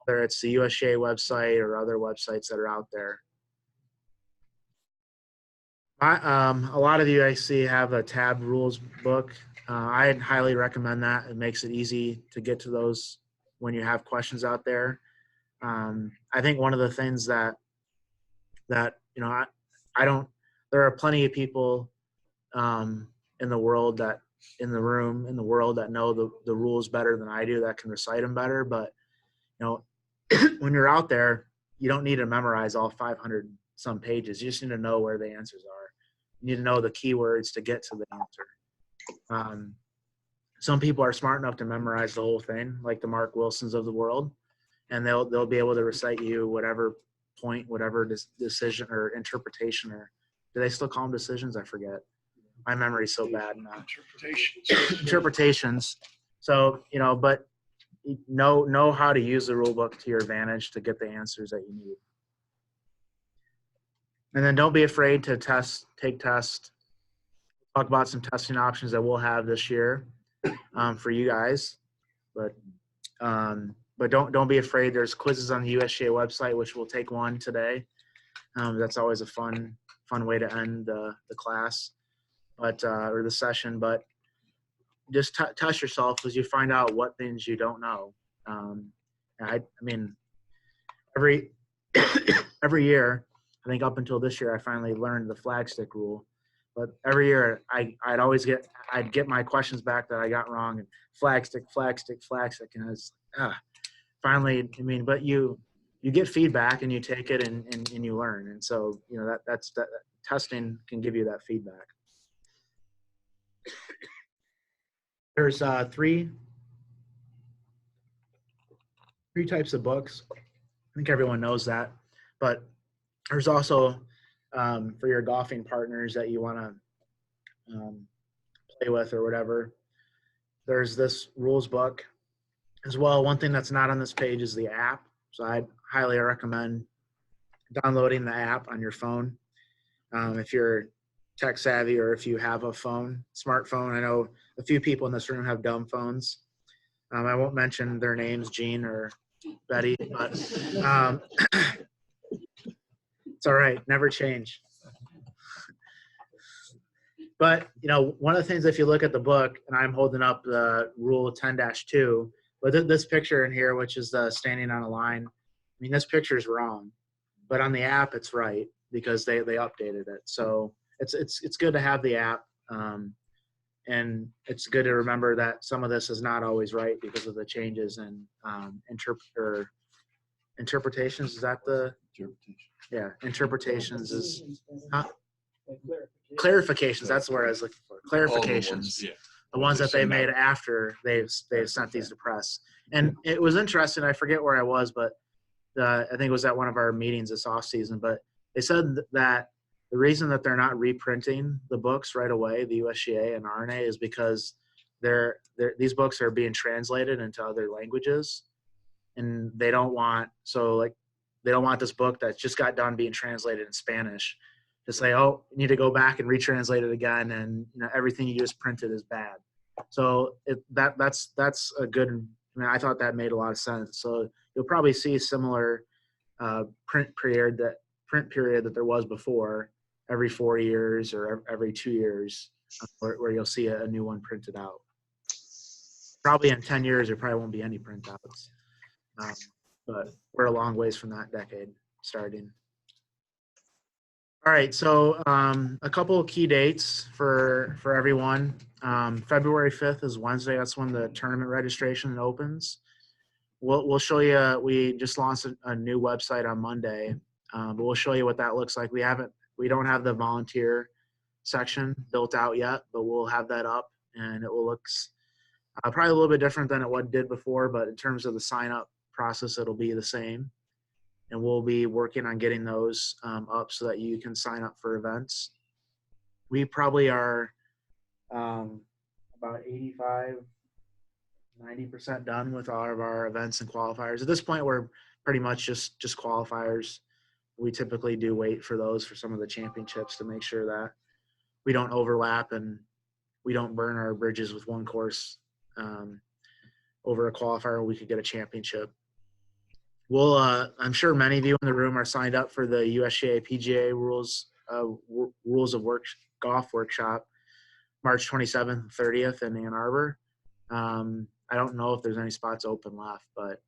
whether it's the USGA website or other websites that are out there. A lot of you I see have a tab rules book. I'd highly recommend that. It makes it easy to get to those when you have questions out there. I think one of the things that I don't. There are plenty of people in the world that know the rules better than I do, that can recite them better. But when you're out there, you don't need to memorize all 500 some pages. You just need to know where the answers are. You need to know the keywords to get to the answer. Some people are smart enough to memorize the whole thing, like the Mark Wilsons of the world, and they'll be able to recite you whatever point, whatever decision or interpretation, or do they still call them decisions? I forget. My memory's so bad now. Interpretations. So, but know how to use the rule book to your advantage to get the answers that you need. And then don't be afraid to take tests. Talk about some testing options that we'll have this year for you guys. But don't be afraid. There's quizzes on the USGA website, which we'll take one today. That's always a fun way to end the class, or the session. But just test yourself as you find out what things you don't know. I mean, every year, I think up until this year, I finally learned the flag stick rule. But every year, I'd get my questions back that I got wrong, and flag stick, and it's finally. I mean, but you get feedback and you take it and you learn, and so that testing can give you that feedback. There's three types of books. I think everyone knows that, but there's also for your golfing partners that you want to play with or whatever. There's this rules book as well. One thing that's not on this page is the app. So I highly recommend downloading the app on your phone. If you're tech savvy or if you have a smartphone. I know a few people in this room have dumb phones. I won't mention their names, Gene or Betty, but it's all right. Never change. But, one of the things, if you look at the book, and I'm holding up the rule 10-2, but this picture in here, which is standing on a line, I mean, this picture is wrong, but on the app, it's right because they updated it. So it's good to have the app. And it's good to remember that some of this is not always right because of the changes in interpretations. Is that the interpretations is clarifications. That's the word I was looking for. Clarifications. The ones that they made after they've sent these to press. And it was interesting. I forget where I was, but I think it was at one of our meetings this off season. But they said that the reason that they're not reprinting the books right away, the USGA and RNA, is because these books are being translated into other languages, and they don't want this book that just got done being translated in Spanish to say, oh, you need to go back and retranslate it again, and everything you just printed is bad. So that's a good. I mean, I thought that made a lot of sense. So you'll probably see similar print period that there was before, every 4 years or every 2 years, where you'll see a new one printed out. Probably in 10 years, there probably won't be any printouts. But we're a long ways from that decade starting. All right, so a couple of key dates for everyone. February 5th is Wednesday. That's when the tournament registration opens. We'll show you. We just launched a new website on Monday, but we'll show you what that looks like. We don't have the volunteer section built out yet, but we'll have that up, and it will look probably a little bit different than it did before. But in terms of the sign up process, it'll be the same. And we'll be working on getting those up so that you can sign up for events. We probably are about 85, 90% done with all of our events and qualifiers. At this point, we're pretty much just qualifiers. We typically do wait for those for some of the championships to make sure that we don't overlap and we don't burn our bridges with one course over a qualifier. We could get a championship. Well, I'm sure many of you in the room are signed up for the USGA PGA Rules of Golf Workshop, March 27th and 30th in Ann Arbor. I don't know if there's any spots open left, but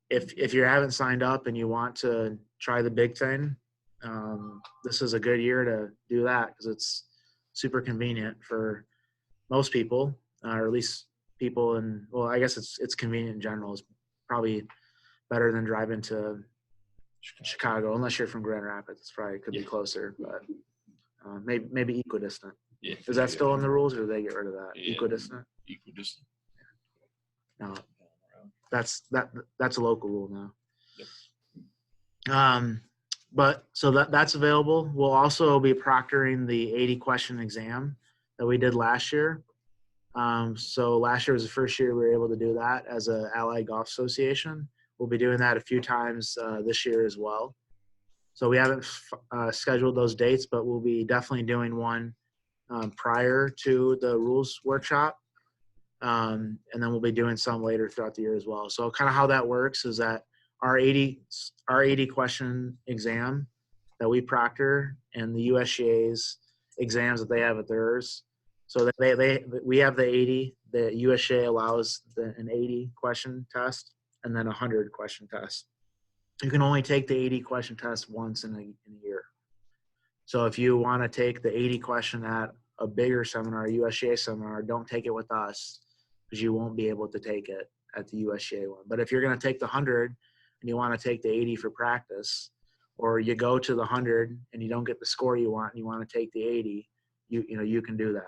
if you haven't signed up and you want to try the big thing, this is a good year to do that because it's super convenient for most people, or at least people in, well, I guess it's convenient in general. It's probably better than driving to Chicago, unless you're from Grand Rapids. It's probably could be closer, but maybe equidistant. Yeah. Is that still in the rules, or did they get rid of that? Yeah. Equidistant? Equidistant. No, that's a local rule now. Yep. But so that's available. We'll also be proctoring the 80 question exam that we did last year. So last year was the first year we were able to do that as a Allied Golf Association. We'll be doing that a few times this year as well. So we haven't scheduled those dates, but we'll be definitely doing one prior to the rules workshop. And then we'll be doing some later throughout the year as well. So kind of how that works is that our 80 question exam that we proctor and the USGA's exams that they have at theirs. So that we have the 80, the USGA allows an 80 question test and then a 100 question test. You can only take the 80 question test once in a year. So if you want to take the 80 question at a bigger seminar, a USGA seminar, don't take it with us because you won't be able to take it at the USGA one. But if you're going to take the 100 and you want to take the 80 for practice, or you go to the 100 and you don't get the score you want and you want to take the 80, you can do that.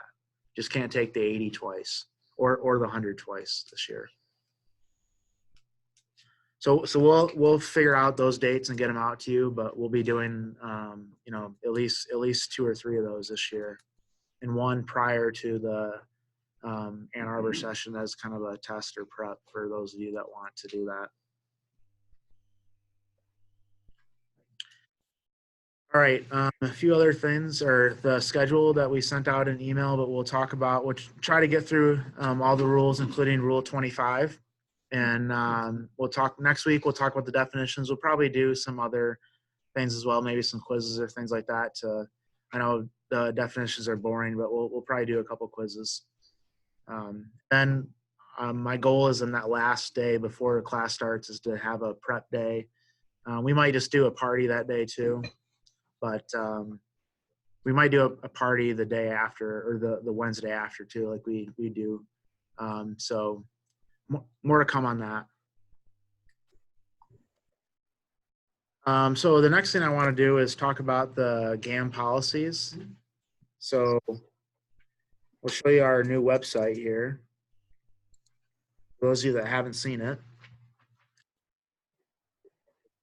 Just can't take the 80 twice or the 100 twice this year. So we'll figure out those dates and get them out to you, but we'll be doing at least 2 or 3 of those this year, and one prior to the Ann Arbor session as kind of a test or prep for those of you that want to do that. All right, a few other things are the schedule that we sent out in email, but we'll talk about, we'll try to get through all the rules, including Rule 25. And we'll talk next week. We'll talk about the definitions. We'll probably do some other things as well, maybe some quizzes or things like that. I know the definitions are boring, but we'll probably do a couple quizzes. Then my goal is in that last day before class starts is to have a prep day. We might just do a party that day too, but we might do a party the day after or the Wednesday after too, like we do. So more to come on that. So the next thing I want to do is talk about the GAM policies. So we'll show you our new website here. For those of you that haven't seen it.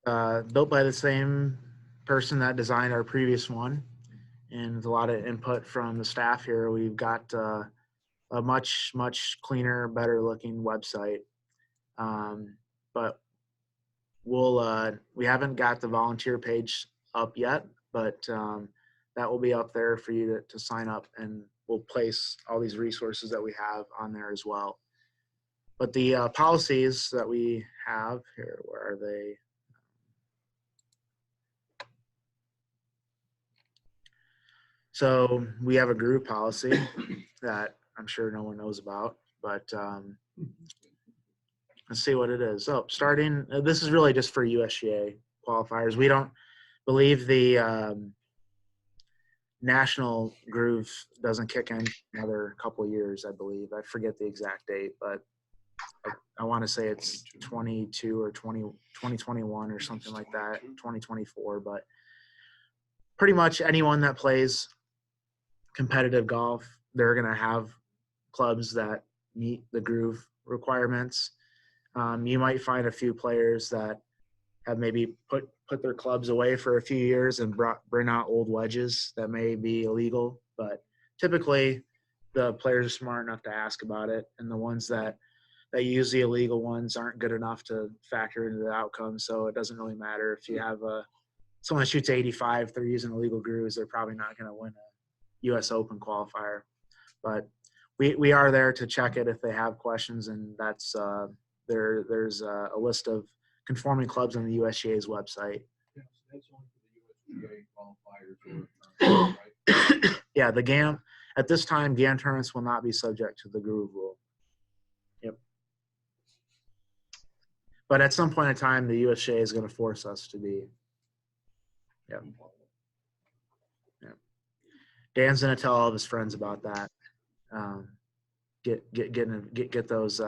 Built by the same person that designed our previous one. And with a lot of input from the staff here, we've got a much cleaner, better looking website. But we haven't got the volunteer page up yet, but that will be up there for you to sign up, and we'll place all these resources that we have on there as well. But the policies that we have here, where are they? So we have a group policy that I'm sure no one knows about, but let's see what it is. So starting, this is really just for USGA qualifiers. We don't believe the national groove doesn't kick in another couple of years, I believe. I forget the exact date, but I want to say it's 22 or 2021 or something like that, 2024. But pretty much anyone that plays competitive golf, they're going to have clubs that meet the groove requirements. You might find a few players that have maybe put their clubs away for a few years and bring out old wedges that may be illegal, but typically the players are smart enough to ask about it, and the ones that use the illegal ones aren't good enough to factor into the outcome. So it doesn't really matter if you have someone that shoots 85, if they're using illegal grooves, they're probably not going to win a US Open qualifier. But we are there to check it if they have questions, and that's there's a list of conforming clubs on the USGA's website. Yes, that's only for the USGA qualifiers. Right? Yeah, the GAM, at this time, GAM tournaments will not be subject to the groove rule. Yep. But at some point in time, the USGA is going to force us to be. Yep. Yep. Dan's going to tell all of his friends about that. Get those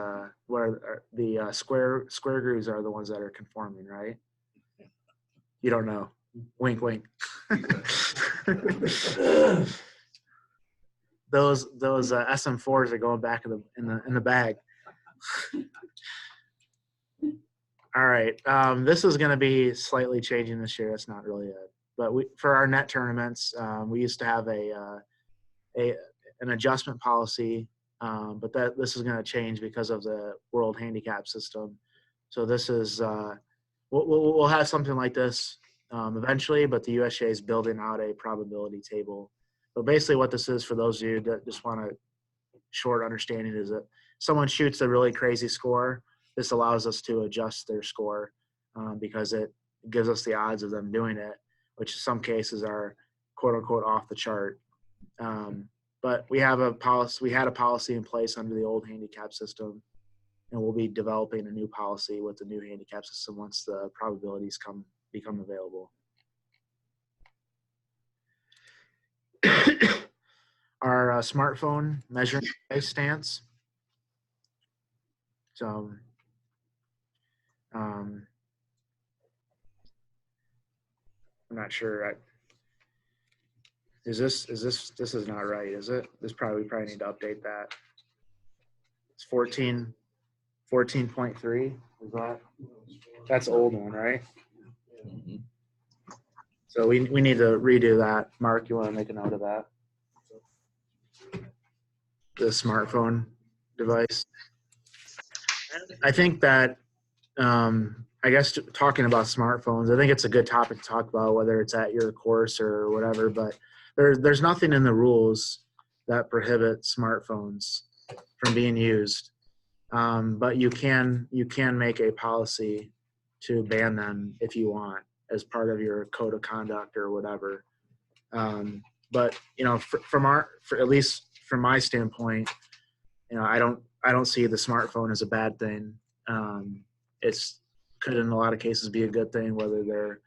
where the square grooves are the ones that are conforming, right? You don't know. Wink, wink. those SM4s are going back in the bag. All right. This is going to be slightly changing this year. It's not really it, but for our net tournaments, we used to have an adjustment policy. But this is going to change because of the world handicap system. So this is we'll have something like this eventually, but the USGA is building out a probability table. But basically what this is, for those of you that just want a short understanding, is that someone shoots a really crazy score, this allows us to adjust their score because it gives us the odds of them doing it, which in some cases are quote unquote off the chart. But we had a policy in place under the old handicap system, and we'll be developing a new policy with the new handicap system once the probabilities become available. Our smartphone measuring device stance. So, I'm not sure. This is not right, is it? We probably need to update that. It's 14.3. Is that's old one, right? So we need to redo that. Mark, you want to make a note of that? The smartphone device. I think that, I guess talking about smartphones, I think it's a good topic to talk about, whether it's at your course or whatever, but there's nothing in the rules that prohibit smartphones from being used. But you can make a policy to ban them if you want, as part of your code of conduct or whatever. But at least from my standpoint, I don't see the smartphone as a bad thing. It's could in a lot of cases be a good thing, whether they're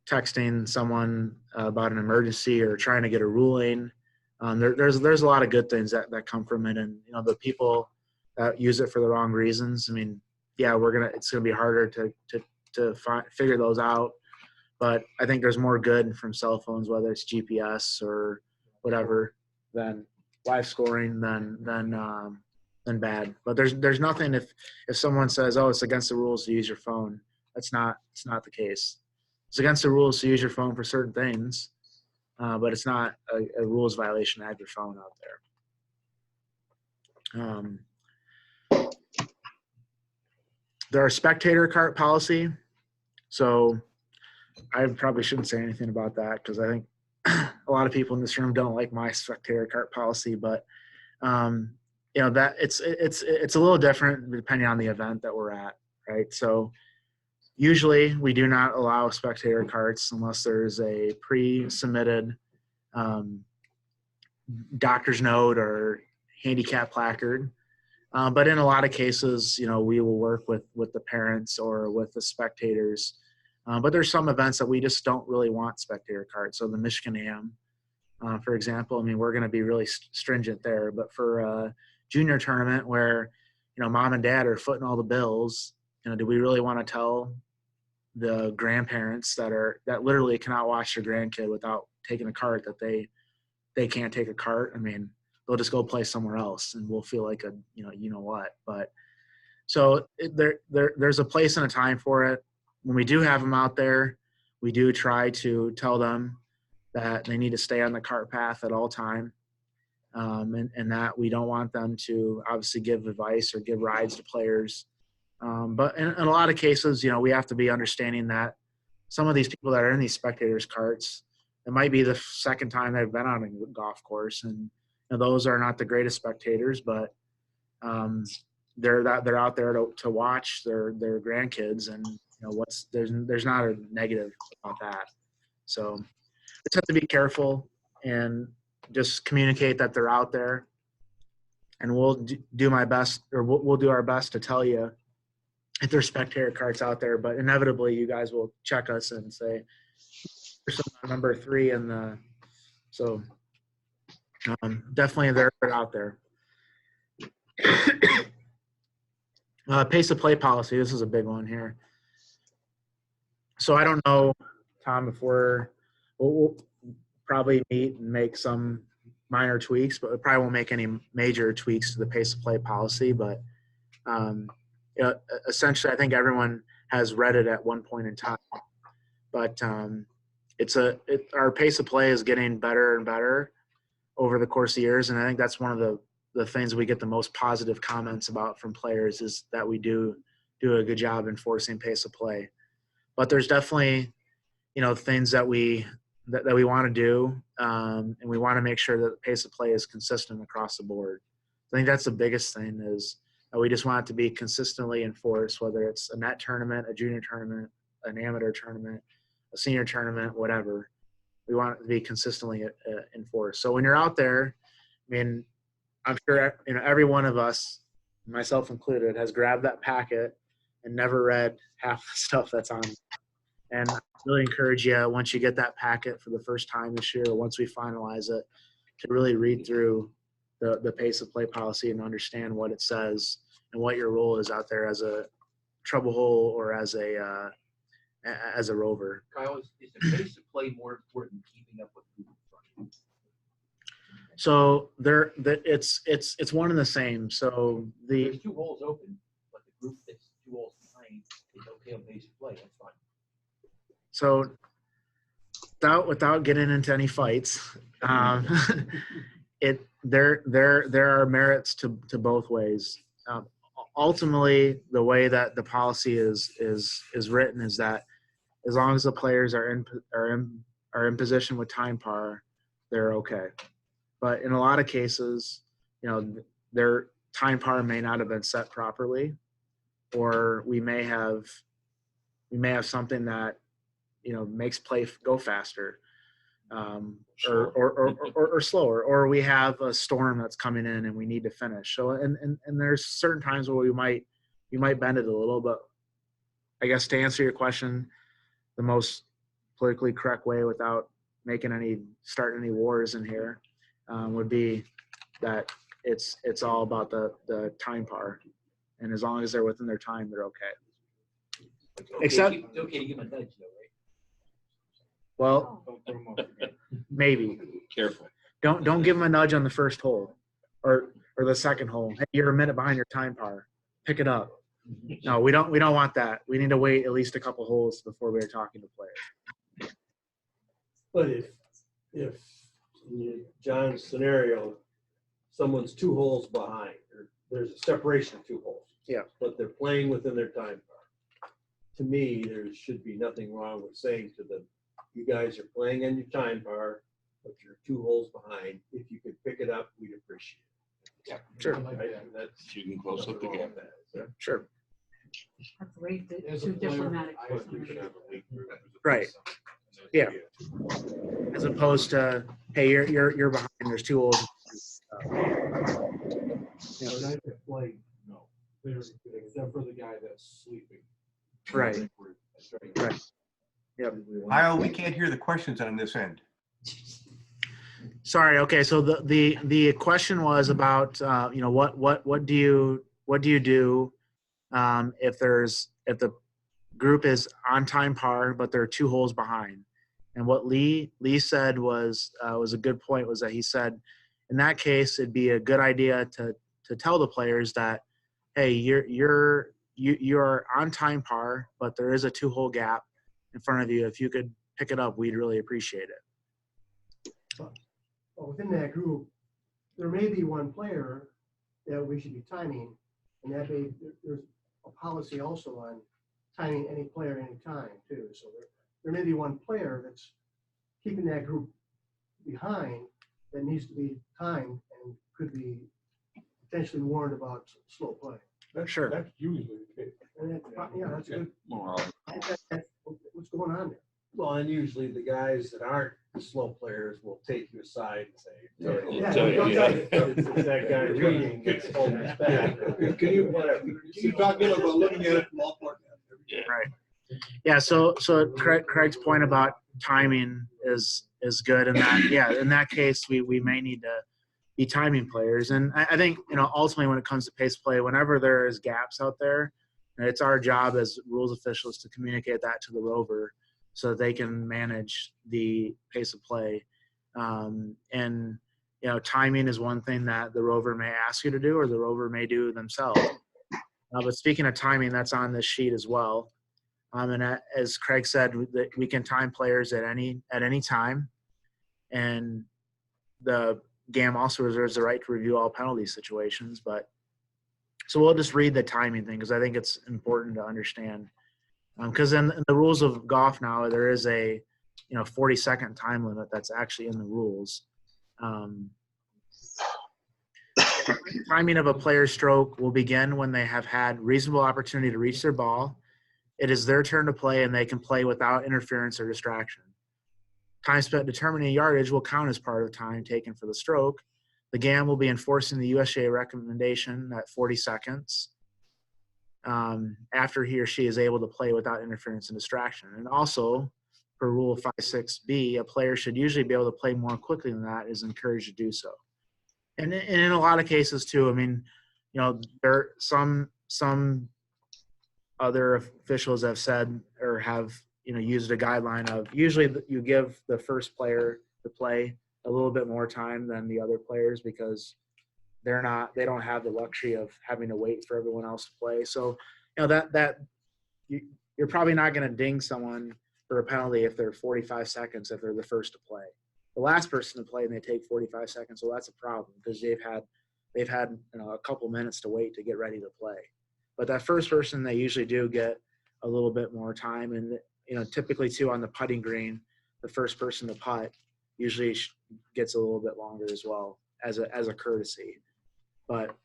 texting someone about an emergency or trying to get a ruling. There's a lot of good things that come from it, and the people that use it for the wrong reasons. I mean, yeah, it's gonna be harder to figure those out. But I think there's more good from cell phones, whether it's GPS or whatever, than live scoring than bad. But there's nothing if someone says, oh, it's against the rules to use your phone. It's not the case. It's against the rules to use your phone for certain things, but it's not a rules violation to have your phone out there. There are spectator cart policy. So I probably shouldn't say anything about that because I think a lot of people in this room don't like my spectator cart policy, but that it's a little different depending on the event that we're at, right? So usually we do not allow spectator carts unless there's a pre-submitted doctor's note or handicap placard. But in a lot of cases, we will work with the parents or with the spectators. But there's some events that we just don't really want spectator carts. So the Michigan Am, for example, I mean, we're going to be really stringent there. But for a junior tournament where, mom and dad are footing all the bills, do we really want to tell the grandparents that literally cannot watch their grandkid without taking a cart that they can't take a cart? I mean, they'll just go play somewhere else and we'll feel like what. But so there's a place and a time for it. When we do have them out there, we do try to tell them that they need to stay on the cart path at all time, and that we don't want them to obviously give advice or give rides to players. But in a lot of cases, we have to be understanding that some of these people that are in these spectators' carts, it might be the second time they've been on a golf course, and those are not the greatest spectators, but they're out there to watch their grandkids, and there's not a negative about that. So just have to be careful and just communicate that they're out there, and we'll do my best, or we'll do our best to tell you if there's spectator carts out there. But inevitably, you guys will check us and say, "There's number 3 in the." So definitely they're out there. Pace of play policy. This is a big one here. So I don't know, Tom, if we'll probably meet and make some minor tweaks, but we probably won't make any major tweaks to the pace of play policy. But essentially, I think everyone has read it at one point in time. But our pace of play is getting better and better over the course of years, and I think that's one of the things we get the most positive comments about from players, is that we do a good job enforcing pace of play. But there's definitely, things that we want to do, and we want to make sure that the pace of play is consistent across the board. I think that's the biggest thing is that we just want it to be consistently enforced, whether it's a net tournament, a junior tournament, an amateur tournament, a senior tournament, whatever. We want it to be consistently enforced. So when you're out there, I mean, I'm sure every one of us, myself included, has grabbed that packet and never read half the stuff that's on it. And I really encourage you, once you get that packet for the first time this year, or once we finalize it, to really read through the pace of play policy and understand what it says and what your role is out there as a trouble hole or as a rover. Kyle, is the pace of play more important than keeping up with who's in front? So it's one and the same. So There's 2 holes open, but the group that's 2 holes behind is okay on pace of play. That's fine. So without getting into any fights, there are merits to both ways. Ultimately, the way that the policy is written is that as long as the players are in position with time par, they're okay. But in a lot of cases, their time par may not have been set properly, or we may have something that makes play go faster, or slower, or we have a storm that's coming in and we need to finish. So and there's certain times where we might bend it a little, but I guess to answer your question, the most politically correct way without starting any wars in here would be that it's all about the time par, and as long as they're within their time, they're okay. Except, It's okay to give them a nudge, though, right? well, Don't throw them off the game. maybe Careful. don't give them a nudge on the first hole or the second hole. Hey, you're a minute behind your time par. Pick it up. No, we don't want that. We need to wait at least a couple holes before we're talking to players. But if in John's scenario, someone's 2 holes behind, or there's a separation of 2 holes. Yeah. But they're playing within their time par. To me, there should be nothing wrong with saying to them, you guys are playing in your time par, but you're 2 holes behind. If you could pick it up, we'd appreciate it. Yeah. Sure. Right? That's You can close up the nothing wrong gap. with that. Sure. That's great, As a too player, diplomatic. I think we should have a league group. Right. Yeah. As opposed to, hey, you're behind. There's 2 holes. You know, not to play, no, except for the guy that's sleeping. Right. That's Right. Yep. Kyle, we can't hear the questions on this end. Sorry. Okay. So the question was about what do you do if the group is on time par but they're 2 holes behind, and what Lee said was a good point. Was that he said in that case it'd be a good idea to tell the players that, hey, you're on time par but there is a 2-hole gap in front of you. If you could pick it up, we'd really appreciate it. Well, within that group, there may be one player that we should be timing, and there's a policy also on timing any player anytime too. So there may be one player that's keeping that group behind that needs to be timed and could be potentially warned about slow play. Sure. That's usually the case. And that's a good. Well, That's what's going on there. Well, and usually the guys that aren't the slow players will take you aside and say, Yeah, it's that guy reading. It's holding us back. Can you talk about looking at it from all points? Right. Yeah. So Craig's point about timing is good, and that in that case we may need to be timing players, and I think ultimately when it comes to pace play, whenever there is gaps out there, it's our job as rules officials to communicate that to the rover so that they can manage the pace of play. And timing is one thing that the rover may ask you to do, or the rover may do themselves. But speaking of timing, that's on this sheet as well. And as Craig said, we can time players at any time, and the GAM also reserves the right to review all penalty situations. But so we'll just read the timing thing because I think it's important to understand Because in the rules of golf now, there is a 40-second time limit that's actually in the rules. Timing of a player's stroke will begin when they have had reasonable opportunity to reach their ball. It is their turn to play, and they can play without interference or distraction. Time spent determining yardage will count as part of the time taken for the stroke. The GAM will be enforcing the USGA recommendation at 40 seconds after he or she is able to play without interference and distraction. And also, per Rule 56B, a player should usually be able to play more quickly than that, is encouraged to do so. And in a lot of cases too, I mean, there some other officials have said or have used a guideline of usually you give the first player to play a little bit more time than the other players because they don't have the luxury of having to wait for everyone else to play. So you're probably not going to ding someone for a penalty if they're 45 seconds if they're the first to play. The last person to play and they take 45 seconds, well, that's a problem because they've had a couple minutes to wait to get ready to play. But that first person, they usually do get a little bit more time, and typically too on the putting green, the first person to putt usually gets a little bit longer as well as a courtesy. But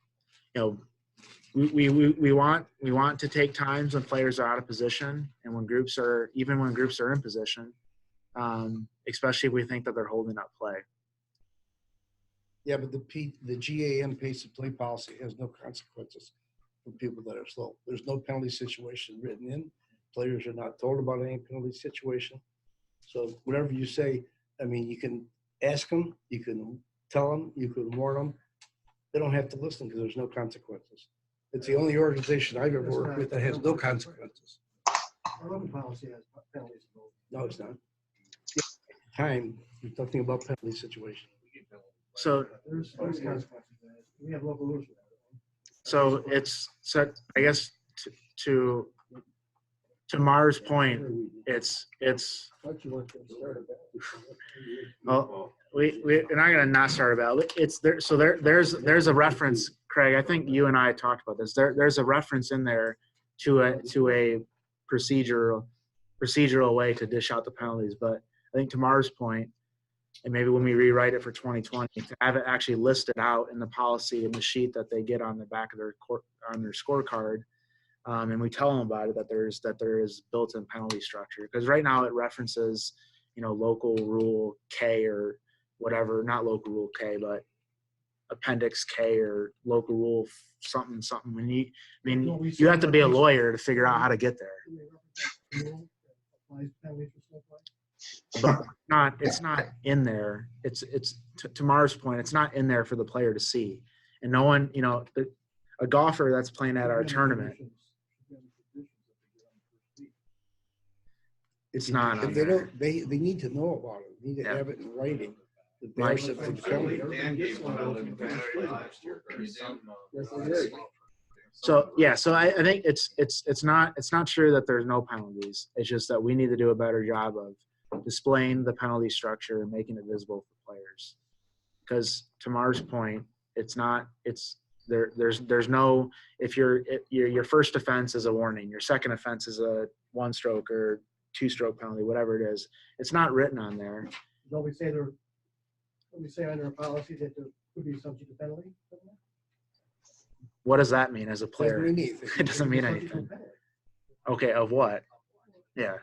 we want to take times when players are out of position and when groups are in position. Especially if we think that they're holding up play. Yeah, but the GAM pace of play policy has no consequences for people that are slow. There's no penalty situation written in. Players are not told about any penalty situation. So whatever you say, I mean, you can ask them, you can tell them, you can warn them. They don't have to listen because there's no consequences. It's the only organization I've ever worked with that has no consequences. Our own policy has penalties. No, it's not. Time, you're talking about penalty situation. So There's consequences. We have local rules for that. So I guess to Mara's point, it's well, we're not going to not start about it. It's there. So there's a reference, Craig. I think you and I talked about this. There's a reference in there to a procedural way to dish out the penalties. But I think to Mara's point, and maybe when we rewrite it for 2020, to have it actually listed out in the policy in the sheet that they get on the back of their scorecard, and we tell them about it, that there is built-in penalty structure. Because right now it references, local rule K or whatever, not local rule K, but appendix K or local rule something. You have to be a lawyer to figure out how to get there. But it's not in there. It's to Mara's point, it's not in there for the player to see. And no one, a golfer that's playing at our tournament, it's not on If they there. don't, they need to know about it. They need to have it in writing. That they are subject to penalty. Dan gave one out in last year. So yeah, so I think it's not true that there's no penalties. It's just that we need to do a better job of displaying the penalty structure and making it visible for players. Because to Mara's point, there's no, if your first offense is a warning, your second offense is a 1-stroke or 2-stroke penalty, whatever it is, it's not written on there. Don't we say under a policy that there could be subject to penalty? What does that mean as a player? Doesn't mean anything. It doesn't mean anything. Okay, of what? Yeah.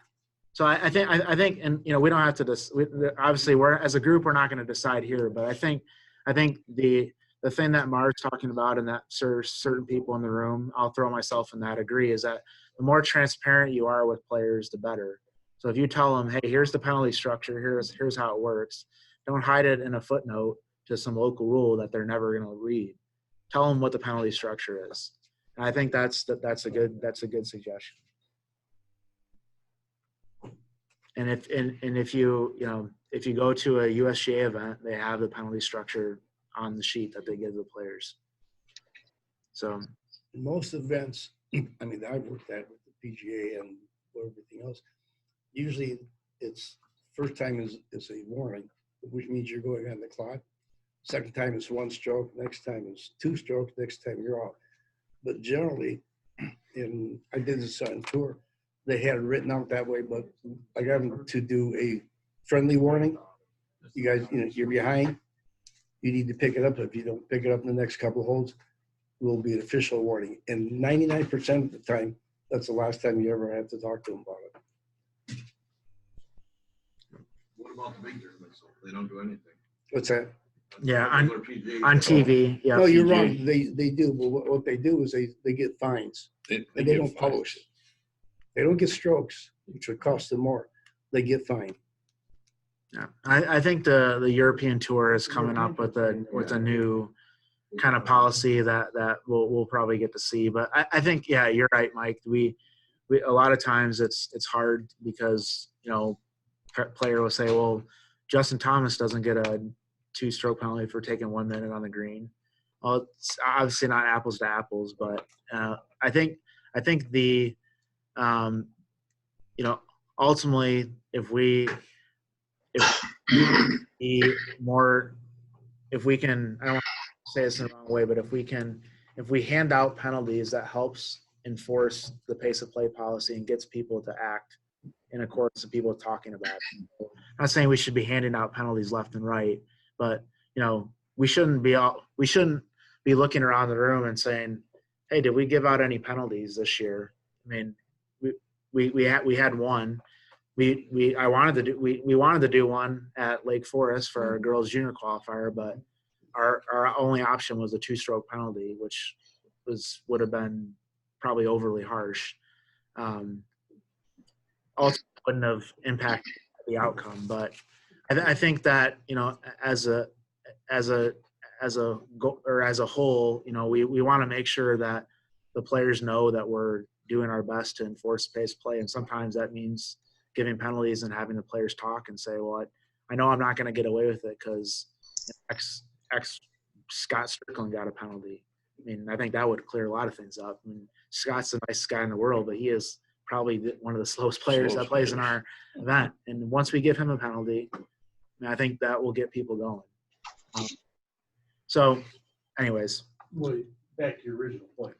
So I think, and we don't have to obviously as a group we're not going to decide here, but I think the thing that Mara's talking about and that certain people in the room, I'll throw myself in that, agree, is that the more transparent you are with players, the better. So if you tell them, hey, here's the penalty structure, here's how it works, don't hide it in a footnote to some local rule that they're never going to read. Tell them what the penalty structure is. And I think that's a good suggestion. And if you go to a USGA event, they have the penalty structure on the sheet that they give the players. So In most events, I mean, I've worked at with the PGA and everything else, usually it's first time is a warning, which means you're going on the clock. Second time is 1-stroke, next time is 2-stroke, next time you're off. But generally, I did this on tour, they had it written out that way, but I got them to do a friendly warning. You guys, you're behind. You need to pick it up. If you don't pick it up in the next couple of holes, it will be an official warning. And 99% of the time, that's the last time you ever have to talk to them about it. What about the big tournaments? They don't do anything. What's that? Yeah, Regular PGA. on TV. Yeah. No, you're wrong. They do. But what they do is they get fines. And they get don't publish it. They don't get strokes, which would cost them more. They get fined. Yeah, I think the European Tour is coming up with a new kind of policy that we'll probably get to see. But I think, yeah, you're right, Mike. We a lot of times it's hard because player will say, well, Justin Thomas doesn't get a 2-stroke penalty for taking 1 minute on the green. Well, it's obviously not apples to apples, but I think the ultimately if we can, I don't want to say this in the wrong way, but if we hand out penalties, that helps enforce the pace of play policy and gets people to act in accordance with people talking about it. I'm not saying we should be handing out penalties left and right, but we shouldn't be looking around the room and saying, hey, did we give out any penalties this year? I mean, we had one. We wanted to do one at Lake Forest for our girls junior qualifier, but our only option was a 2-stroke penalty, which would have been probably overly harsh. Also wouldn't have impacted the outcome, but I think that as a whole, we want to make sure that the players know that we're doing our best to enforce pace play, and sometimes that means giving penalties and having the players talk and say, well, I know I'm not going to get away with it because X Scott Strickland got a penalty. I mean, I think that would clear a lot of things up. I mean, Scott's the nicest guy in the world, but he is probably one of the slowest players that plays in our event. And once we give him a penalty, I think that will get people going. So anyways. Well, back to your original point,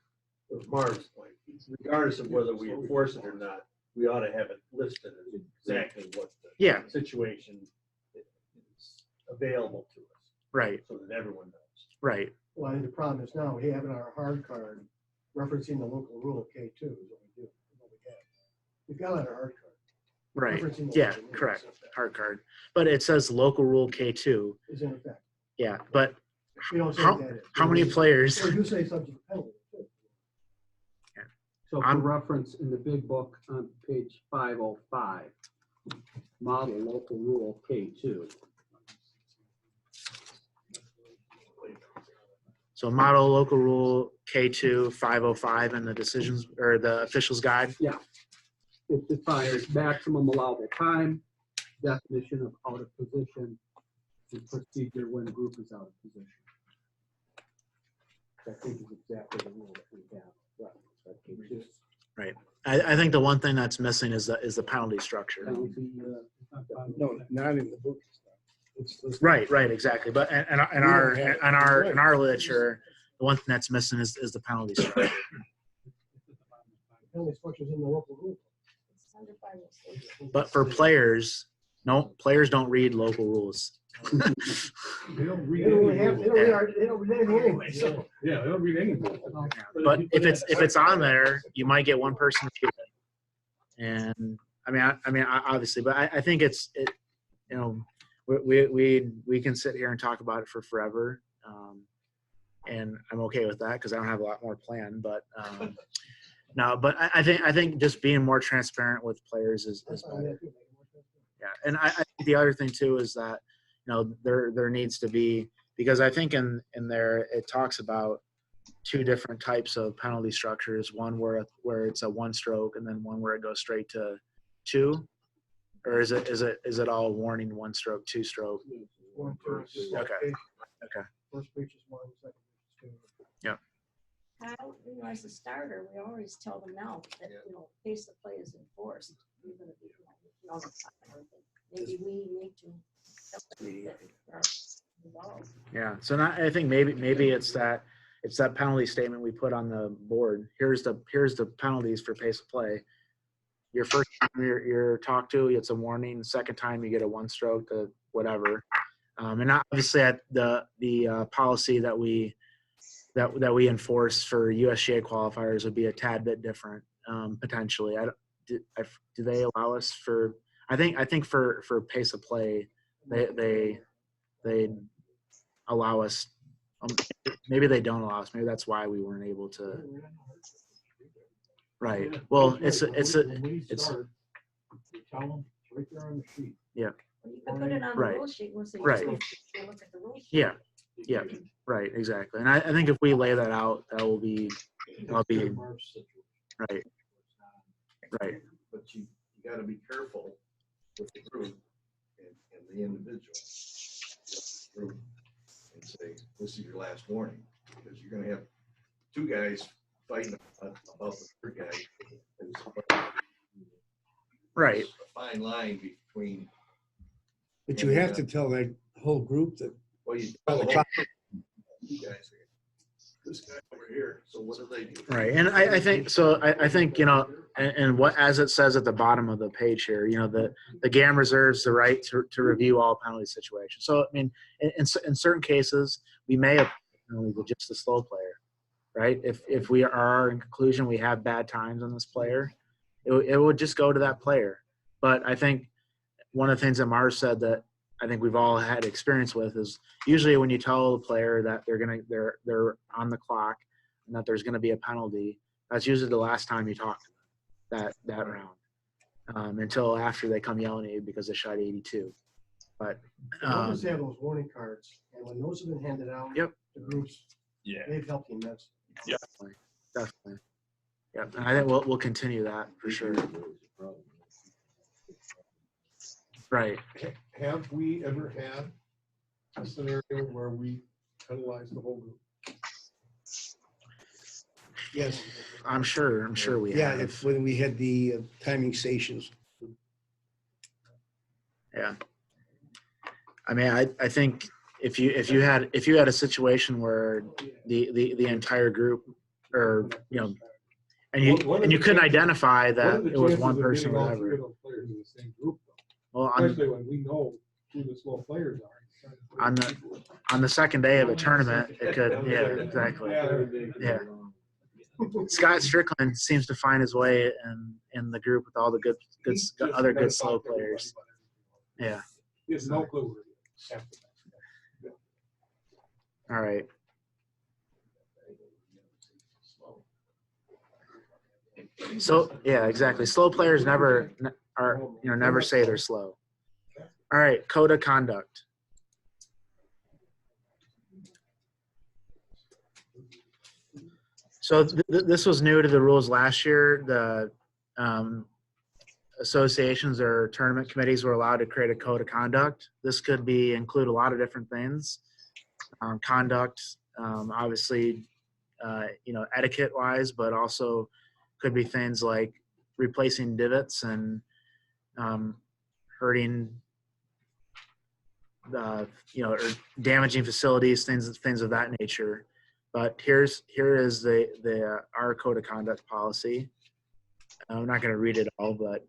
or Marv's point, regardless of whether we enforce it or not, we ought to have it listed as exactly what the situation is available to us. Right. So that everyone knows. Right. Well, I think the problem is now we have in our hard card referencing the local rule of K2 is what we do. What we have. We've got it on our hard card. Right. Referencing the Yeah, local rule correct. is in effect. Hard card. But it says local rule K2. Is in effect. Yeah, but We don't say how that is. how many players? We do say subject to penalty too. So for reference, in the big book on page 505, model local rule K2. So model local rule K2 505 and the decisions or the officials guide. Yeah. It defines maximum allowable time, definition of out of position, and procedure when a group is out of position. I think is exactly the rule that we have. Right. Right. I think the one thing that's missing is the penalty structure. Penalty, No, not in the book. It's listed. Right, exactly. But in our literature, the one thing that's missing is the penalty structure. Penalty structure is in the local rule. But for players, no, players don't read local rules. They don't They read don't really have, anything. they don't read anything anyway, so. Yeah, they don't read anything. But if it's on there, you might get one person to read it. And I mean, obviously, but I think we can sit here and talk about it for forever, and I'm okay with that because I don't have a lot more planned. But no, but I think just being more transparent with players is better. Yeah, and I think the other thing too is that there needs to be, because I think in there it talks about 2 different types of penalty structures. One where it's a 1-stroke, and then one where it goes straight to 2. Or is it all warning 1-stroke, 2-stroke? One, two, Okay. Okay. First breach is 1, second breach is 2. Yeah. As a starter, we always tell them now that, pace of play is enforced, even if maybe we need to. Yeah. So I think maybe it's that penalty statement we put on the board. Here's the penalties for pace of play. your first time you're talked to, it's a warning. Second time you get a 1 stroke, whatever. And obviously at the policy that we enforce for USGA qualifiers would be a tad bit different, potentially. Do they allow us for? I think for pace of play, they allow us. Maybe they don't allow us. Maybe that's why we weren't able to. Right. Well, it's. When we start, we tell them right there on the sheet. Yeah. You can put it on the Right. rule sheet once they Right. look at the rule sheet. Yeah. Yeah. Right. Exactly. And I think if we lay that out, that'll be right. Right. But you gotta be careful with the group and the individual. Group and say, this is your last warning, because you're gonna have 2 guys fighting about the 3rd guy. Right. There's a fine line between. But you have to tell that whole group that. Well, you tell the whole, you guys, this guy over here, so what do they do? Right. And I think so. I think, and what, as it says at the bottom of the page here, the GAM reserves the right to review all penalty situations. So, I mean, in certain cases, we may have penalties with just the slow player, right? If we are in conclusion, we have bad times on this player, it would just go to that player. But I think one of the things that Mars said that I think we've all had experience with is usually when you tell the player that they're on the clock and that there's going to be a penalty, that's usually the last time you talk to them that round, until after they come yelling at you because they shot 82. But I just have those warning cards, and when those have been handed out Yep. to groups, they've helped immensely. definitely. Yep. And I think we'll continue that for sure. Right. Have we ever had a scenario where we penalize the whole group? Yes. I'm sure we Yeah, have. when we had the timing stations. Yeah. I mean, I think if you had a situation where the entire group, or and you couldn't identify that it was one person or whatever. Players in the same group, Well, especially when we know who the slow players are. on the second day of a tournament, it could. Yeah, exactly. Yeah. Scott Strickland seems to find his way in the group with all the good other good slow players. Yeah. He has no clue where he is. All right. So yeah, exactly. Slow players never say they're slow. All right, code of conduct. So this was new to the rules last year. The associations or tournament committees were allowed to create a code of conduct. This could include a lot of different things. Conduct, obviously, etiquette wise, but also could be things like replacing divots and hurting, or damaging facilities, things of that nature. But here is our code of conduct policy. I'm not going to read it all, but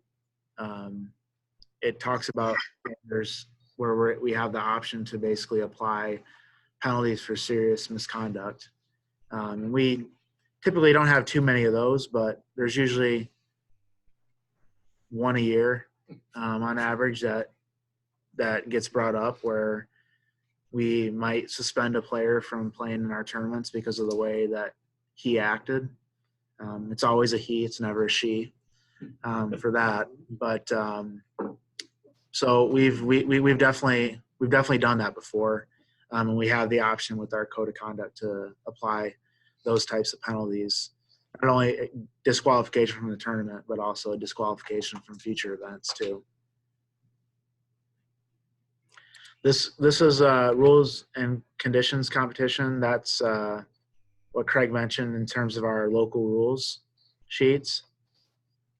it talks about standards where we have the option to basically apply penalties for serious misconduct. We typically don't have too many of those, but there's usually one a year on average that gets brought up, where we might suspend a player from playing in our tournaments because of the way that he acted. It's always a he, it's never a she for that. But so we've definitely done that before, and we have the option with our code of conduct to apply those types of penalties. Not only disqualification from the tournament, but also a disqualification from future events too. This is rules and conditions competition. That's what Craig mentioned in terms of our local rules sheets.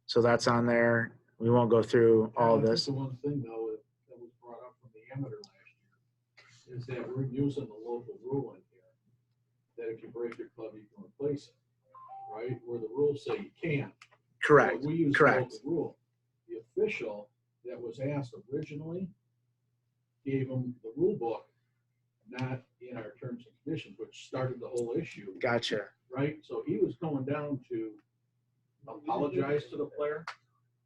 So that's on there. We won't go through all of this. The one thing though that was brought up from the amateur last year is that we're using the local rule in here, that if you break your club, you can replace it, right? Where the rules say you can't. Correct. We use the Correct. local rule. The official that was asked originally gave him the rule book, not in our terms and conditions, which started the whole issue, Gotcha. right? So he was going down to apologize to the player,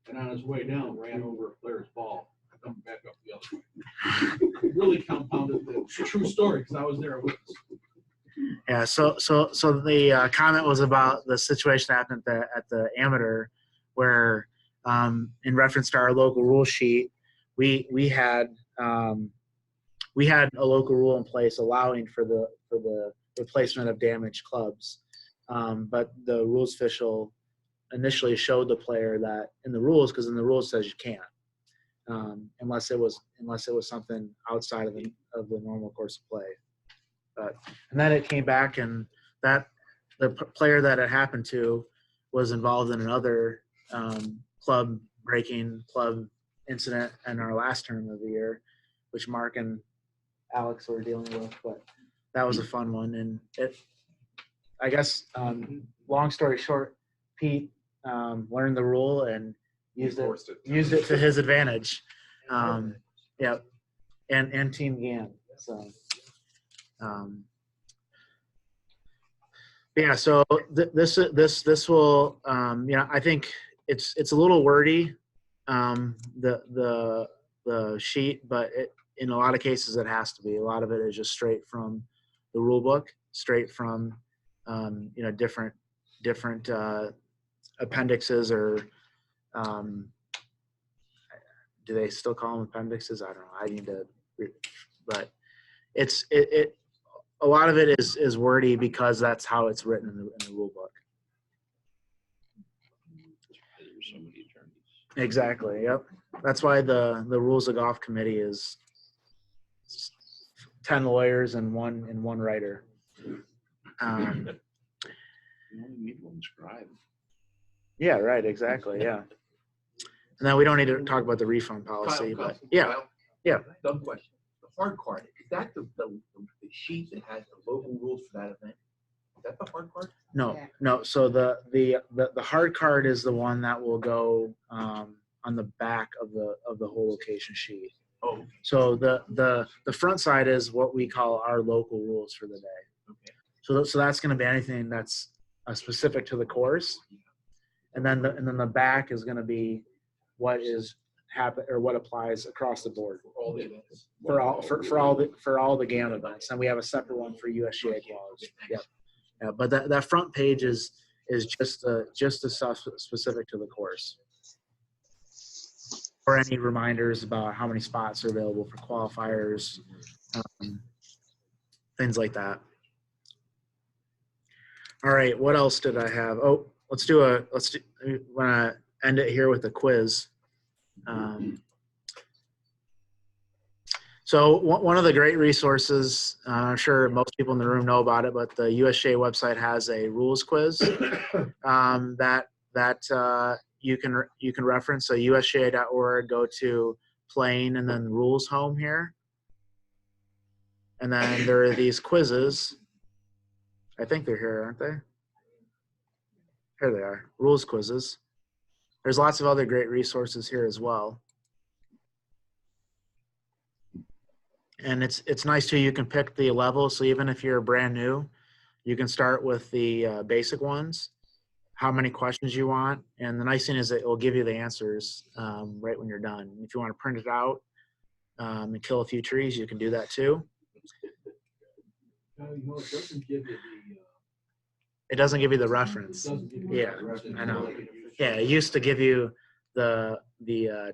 and on his way down, ran over a player's ball, coming back up the other way. Really compounded the true story, because I was there with us. Yeah. So the comment was about the situation that happened at the amateur, where in reference to our local rule sheet, we had a local rule in place allowing for the replacement of damaged clubs, but the rules official initially showed the player that in the rules, because in the rules says you can't, unless it was something outside of the normal course of play. And then it came back, and that the player that it happened to was involved in another club incident in our last term of the year, which Mark and Alex were dealing with. But that was a fun one, and I guess long story short, Pete learned the rule and used it to his advantage. Yeah, and Team GAM. So. Yeah, so this will I think it's a little wordy, the sheet, but in a lot of cases it has to be. A lot of it is just straight from the rule book, straight from different appendixes, or do they still call them appendixes? I don't know. I need to, but it's a lot of it is wordy because that's how it's written in the rule book. Exactly. Yep. That's why the Rules of Golf Committee is 10 lawyers and one writer. You only need one scribe. Yeah. Right. Exactly. Yeah. And then we don't need to talk about the refund policy, but yeah. Yeah. Dumb question. The hard card, is that the sheet that has the local rules for that event? Is that the hard card? No. So the hard card is the one that will go on the back of the whole location sheet. Oh. So the front side is what we call our local rules for the day. Okay. So that's going to be anything that's specific to the course, and then the back is going to be what is happen or what applies across the board For all the events. for all the GAM events, and we have a separate one for USGA quals. Yeah, but that front page is just the stuff specific to the course, or any reminders about how many spots are available for qualifiers, things like that. All right, what else did I have? Oh, let's do. I want to end it here with a quiz. So one of the great resources, I'm sure most people in the room know about it, but the USGA website has a rules quiz that you can reference. So USGA.org, go to playing and then rules home here. And then there are these quizzes. I think they're here, aren't they? Here they are, rules quizzes. There's lots of other great resources here as well. And it's nice too, you can pick the level. So even if you're brand new, you can start with the basic ones, how many questions you want. And the nice thing is that it will give you the answers right when you're done. If you want to print it out and kill a few trees, you can do that too. It doesn't give you It doesn't give you the reference. Yeah, I know. Yeah, it used to give you the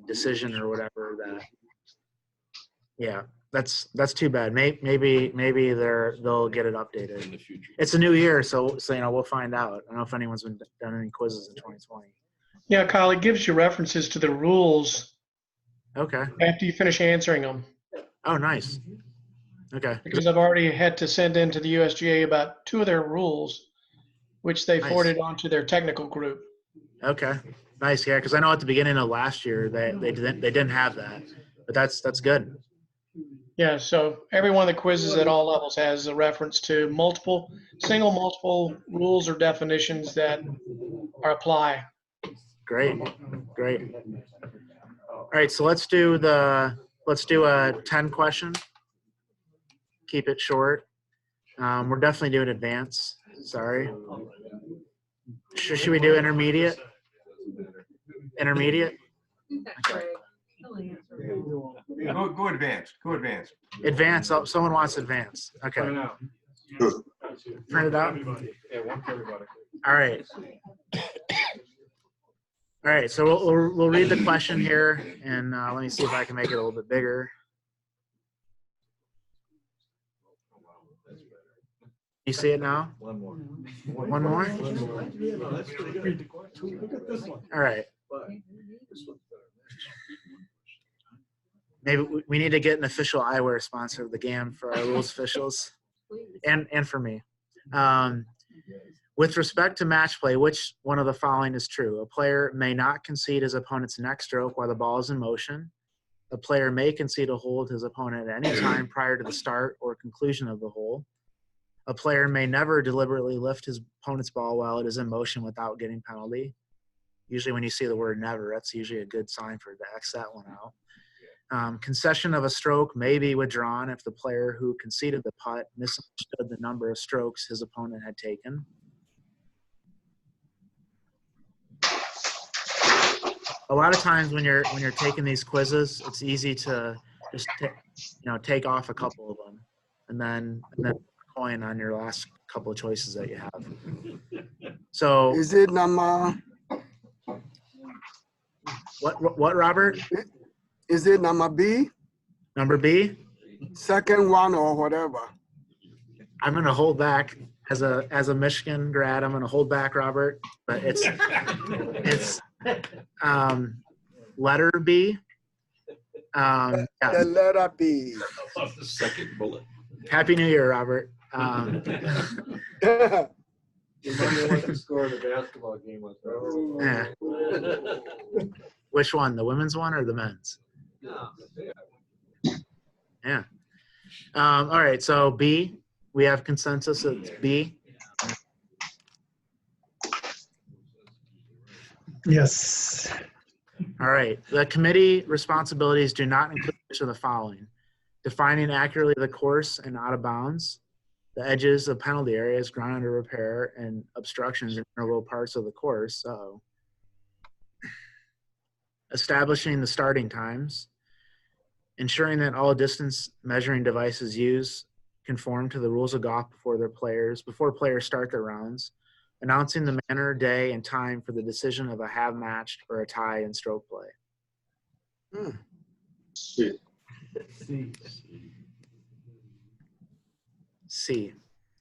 decision or whatever that. Yeah, that's too bad. Maybe they'll get it updated in the future. It's a new year, so we'll find out. I don't know if anyone's done any quizzes in 2020. Yeah, Kyle, it gives you references to the rules Okay. after you finish answering them. Oh, nice. Okay. Because I've already had to send in to the USGA about 2 of their rules, which they Nice. forwarded on to their technical group. Okay. Nice. Yeah, because I know at the beginning of last year they didn't have that, but that's good. Yeah, so every one of the quizzes at all levels has a reference to multiple rules or definitions that apply. Great. All right, so let's do a 10 question. Keep it short. We're definitely doing advancce. Sorry. Should we do intermediate? Intermediate? Go advance. Go advance. Advance. Oh, someone wants advance. Okay. Print it out. Yeah, one for everybody. All right. All right. So we'll read the question here, and let me see if I can make it a little bit bigger. You see it now? One more. One more? That's pretty good. Look at this one. All right. Maybe we need to get an official eyewear sponsor of the GAM for our rules officials, and for me. With respect to match play, which one of the following is true? A player may not concede his opponent's next stroke while the ball is in motion. A player may concede a hold his opponent at any time prior to the start or conclusion of the hole. A player may never deliberately lift his opponent's ball while it is in motion without getting penalty. Usually when you see the word never, that's usually a good sign for to X that one out. Concession of a stroke may be withdrawn if the player who conceded the putt misunderstood the number of strokes his opponent had taken. A lot of times when you're taking these quizzes, it's easy to just take off a couple of them, and then coin on your last couple of choices that you have. So is it number? What Robert? Is it number B? Number B? Second one or whatever. I'm gonna hold back as a Michigan grad. I'm gonna hold back, Robert. But it's letter B. Yeah. The letter B. The second bullet. Happy New Year, Robert. Remember what the score of the basketball game was. Yeah. Which one, the women's one or the men's? Yeah. All right, so B, we have consensus. It's B. Yes. All right. The committee responsibilities do not include each of the following: defining accurately the course and out of bounds, the edges of penalty areas, ground under repair, and obstructions in integral parts of the course. So, establishing the starting times, ensuring that all distance measuring devices used conform to the rules of golf before players start their rounds, announcing the manner, day, and time for the decision of a have matched or a tie in stroke play. C.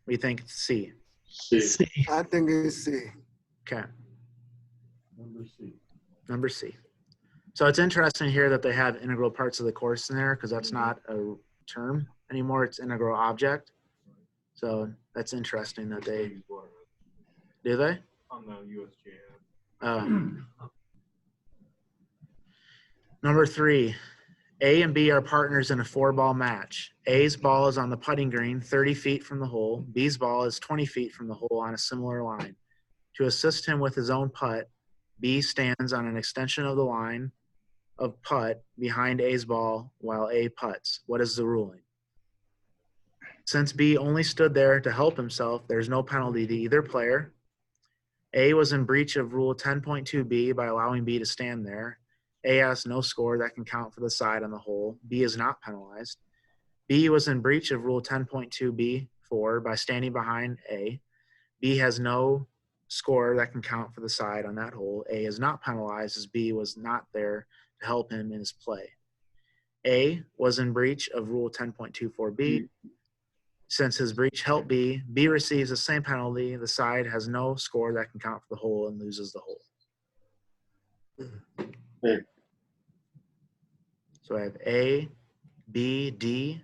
We think it's C. I think it's C. Okay. Number C. So it's interesting here that they have integral parts of the course in there, because that's not a term anymore. It's integral object. So that's interesting that they do they? On the USGA. Number 3, A and B are partners in a 4-ball match. A's ball is on the putting green 30 feet from the hole. B's ball is 20 feet from the hole on a similar line. To assist him with his own putt, B stands on an extension of the line of putt behind A's ball while A putts. What is the ruling? Since B only stood there to help himself, there's no penalty to either player. A was in breach of Rule 10.2B by allowing B to stand there. A has no score that can count for the side on the hole. B is not penalized. B was in breach of Rule 10.2B4 by standing behind A. B has no score that can count for the side on that hole. A is not penalized as B was not there to help him in his play. A was in breach of Rule 10.24B. Since his breach helped B, B receives the same penalty. The side has no score that can count for the hole and loses the hole. So I have A, B, D.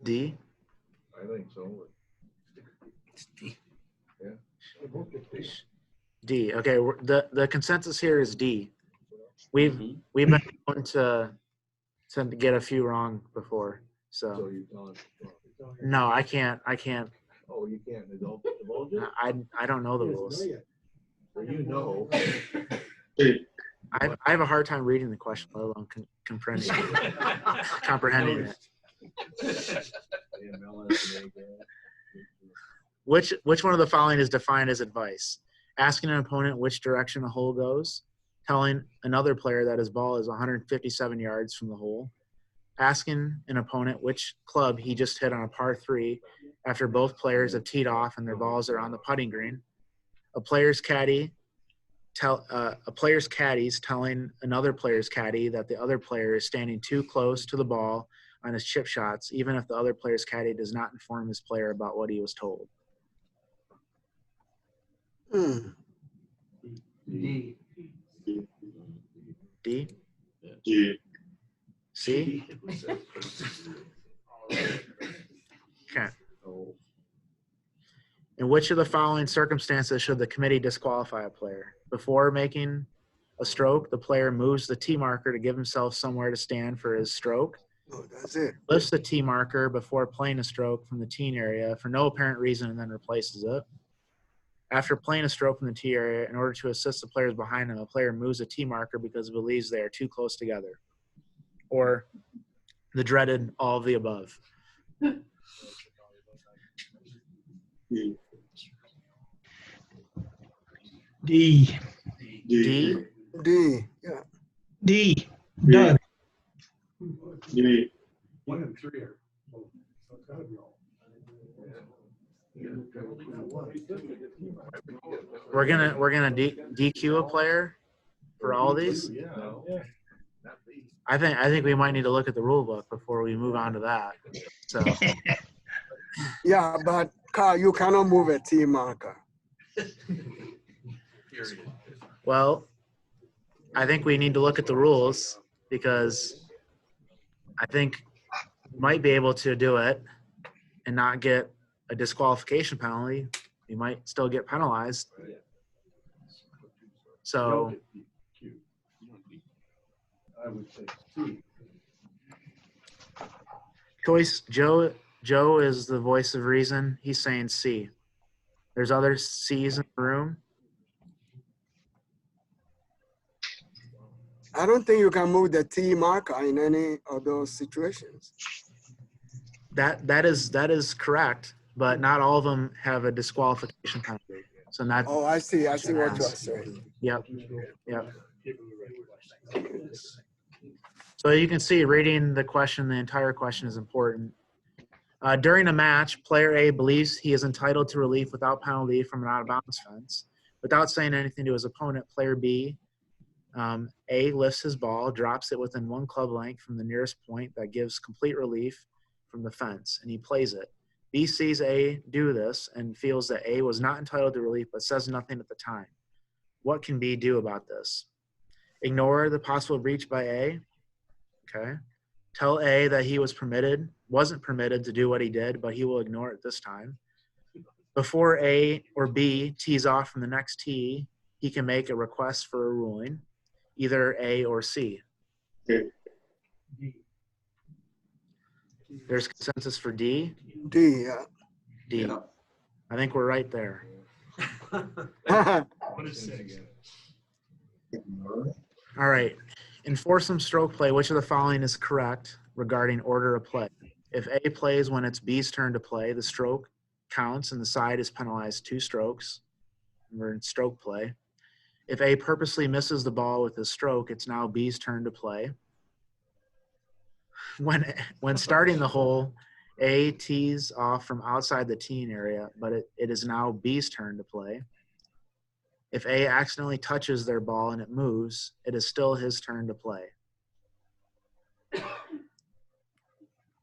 D? I think so. Yeah. D. Okay, the consensus here is D. We've been going to get a few wrong before, so So you tell us. no, I can't Oh, you can't divulge it? I don't know the rules. Well, you know. I have a hard time reading the question, let alone comprehending it. Which one of the following is defined as advice? Asking an opponent which direction the hole goes, telling another player that his ball is 157 yards from the hole, asking an opponent which club he just hit on a par 3 after both players have teed off and their balls are on the putting green, a player's caddies telling another player's caddy that the other player is standing too close to the ball on his chip shots, even if the other player's caddy does not inform his player about what he was told. D. D? D. C? Okay. In which of the following circumstances should the committee disqualify a player? Before making a stroke, the player moves the tee marker to give himself somewhere to stand for his stroke. Oh, that's it. Lifts the tee marker before playing a stroke from the tee area for no apparent reason and then replaces it. After playing a stroke from the tee area, in order to assist the players behind him, a player moves a tee marker because he believes they are too close together. Or the dreaded all of the above. D. D. D. Yeah. D. Done. D. 1 and 3 are. So it's gotta be all. We're gonna DQ a player for all these. I think we might need to look at the rule book before we move on to that. So Yeah, but Carl, you cannot move a T marker. well, I think we need to look at the rules because I think we might be able to do it and not get a disqualification penalty. We might still get penalized. So I would say C. choice Joe is the voice of reason. He's saying C. There's other C's in the room. I don't think you can move the T marker in any of those situations. That is correct, but not all of them have a disqualification penalty. So not. Oh, I see what you are saying. Yep. So you can see, reading the question, the entire question is important. During a match, player A believes he is entitled to relief without penalty from an out-of-bounds fence. Without saying anything to his opponent, player B, A lifts his ball, drops it within 1 club length from the nearest point that gives complete relief from the fence, and he plays it. B sees A do this and feels that A was not entitled to relief but says nothing at the time. What can B do about this? Ignore the possible breach by A. Okay. Tell A that he wasn't permitted to do what he did, but he will ignore it this time. Before A or B tees off from the next tee, he can make a request for a ruling, either A or C. There's consensus for D. D, yeah. D. Yeah. I think we're right there. What is 6? All right. In foursome stroke play, which of the following is correct regarding order of play? If A plays when it's B's turn to play, the stroke counts and the side is penalized 2 strokes. We're in stroke play. If A purposely misses the ball with his stroke, it's now B's turn to play. When starting the hole, A tees off from outside the teeing area, but it is now B's turn to play. If A accidentally touches their ball and it moves, it is still his turn to play.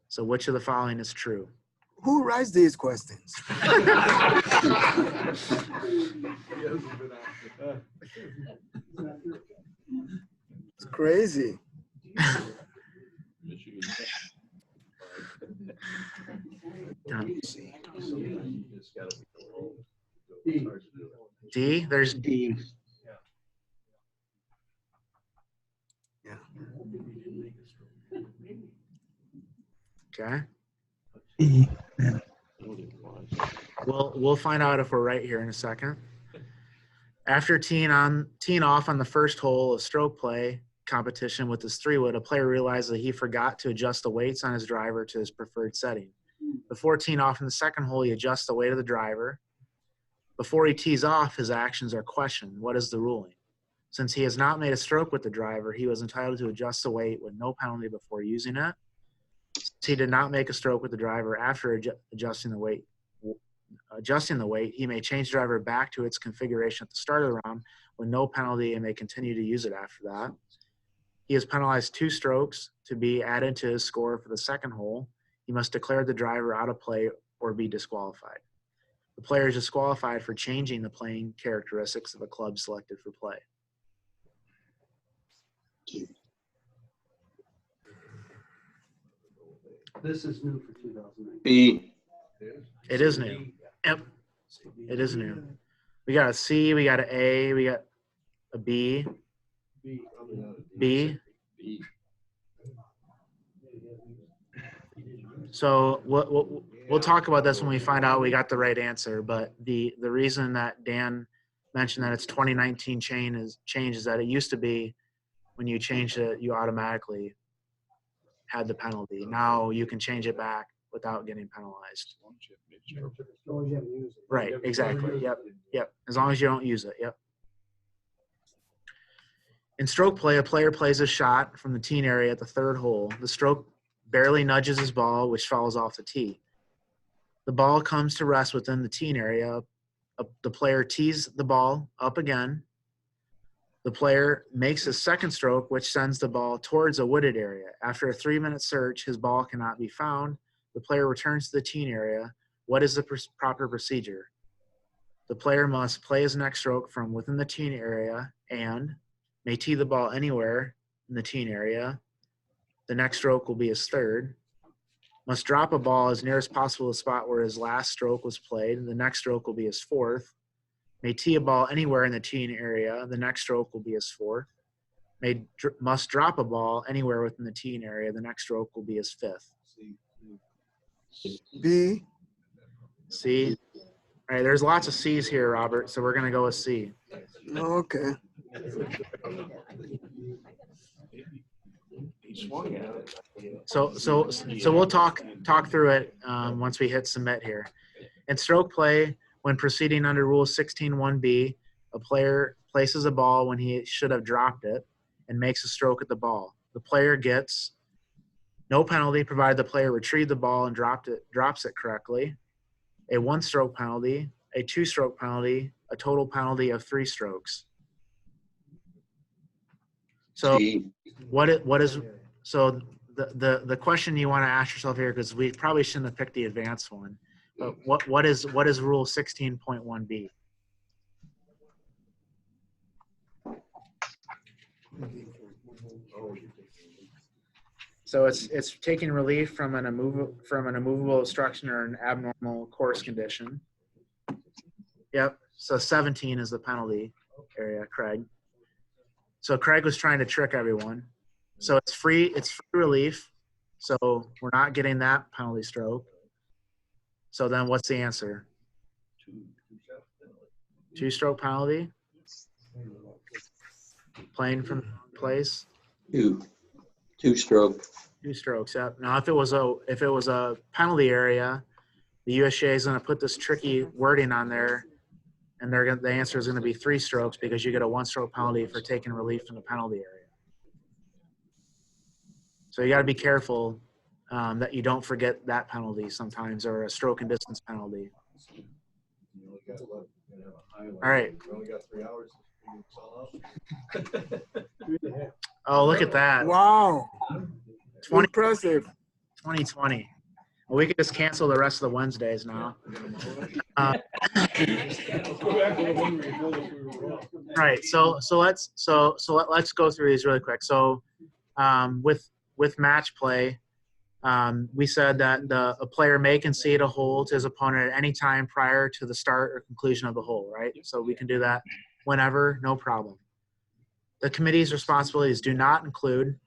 So which of the following is true? Who writes these questions? It's crazy. D, there's D. Yeah. Okay. E. We'll find out if we're right here in a second. After teeing off on the first hole of stroke play competition with his 3-wood, a player realized that he forgot to adjust the weights on his driver to his preferred setting. Before teeing off in the second hole, he adjusts the weight of the driver. Before he tees off, his actions are questioned. What is the ruling? Since he has not made a stroke with the driver, he was entitled to adjust the weight with no penalty before using it. Since he did not make a stroke with the driver after adjusting the weight, he may change the driver back to its configuration at the start of the round with no penalty and may continue to use it after that. He is penalized 2 strokes to be added to his score for the second hole. He must declare the driver out of play or be disqualified. The player is disqualified for changing the playing characteristics of a club selected for play. This is new for 2009. B. It is new. Yep. It is new. We got a C, we got an A, we got a B. B. So we'll talk about this when we find out we got the right answer. But the reason that Dan mentioned that it's 2019 change is that it used to be when you changed it, you automatically had the penalty. Now you can change it back without getting penalized. Right, exactly. Yep. As long as you don't use it. Yep. In stroke play, a player plays a shot from the tee area at the third hole. The stroke barely nudges his ball, which falls off the tee. The ball comes to rest within the tee area. The player tees the ball up again. The player makes a second stroke, which sends the ball towards a wooded area. After a 3-minute search, his ball cannot be found. The player returns to the tee area. What is the proper procedure? The player must play his next stroke from within the tee area and may tee the ball anywhere in the tee area. The next stroke will be his third. Must drop a ball as near as possible to the spot where his last stroke was played. The next stroke will be his fourth. May tee a ball anywhere in the tee area. The next stroke will be his fourth. Must drop a ball anywhere within the tee area. The next stroke will be his fifth. B. C. All right, there's lots of C's here, Robert, so we're going to go with C. Okay. So we'll talk through it once we hit submit here. In stroke play, when proceeding under Rule 16(1)B, a player places a ball when he should have dropped it and makes a stroke at the ball. The player gets no penalty provided the player retrieved the ball and drops it correctly, a 1-stroke penalty, a 2-stroke penalty, a total penalty of 3 strokes. So so the question you want to ask yourself here, because we probably shouldn't have picked the advanced one, but what is Rule 16.1B? So it's taking relief from an immovable obstruction or an abnormal course condition. Yep. So 17 is the penalty area, Craig. So Craig was trying to trick everyone. So it's free relief. So we're not getting that penalty stroke. So then what's the answer? 2-stroke penalty. Playing from place. 2-stroke. 2 strokes. Yep. Now if it was a penalty area, the USGA is going to put this tricky wording on there, and the answer is going to be 3 strokes because you get a 1-stroke penalty for taking relief from the penalty area. So you got to be careful that you don't forget that penalty sometimes, or a stroke and distance penalty. All right. We only got 3 hours to figure this all out. Oh, look at that. Wow. Impressive. 2020. Well, we could just cancel the rest of the Wednesdays now. Right. So let's go through these really quick. So with match play, we said that a player may concede a hole to his opponent at any time prior to the start or conclusion of the hole, right? So we can do that whenever, no problem. The committee's responsibilities do not include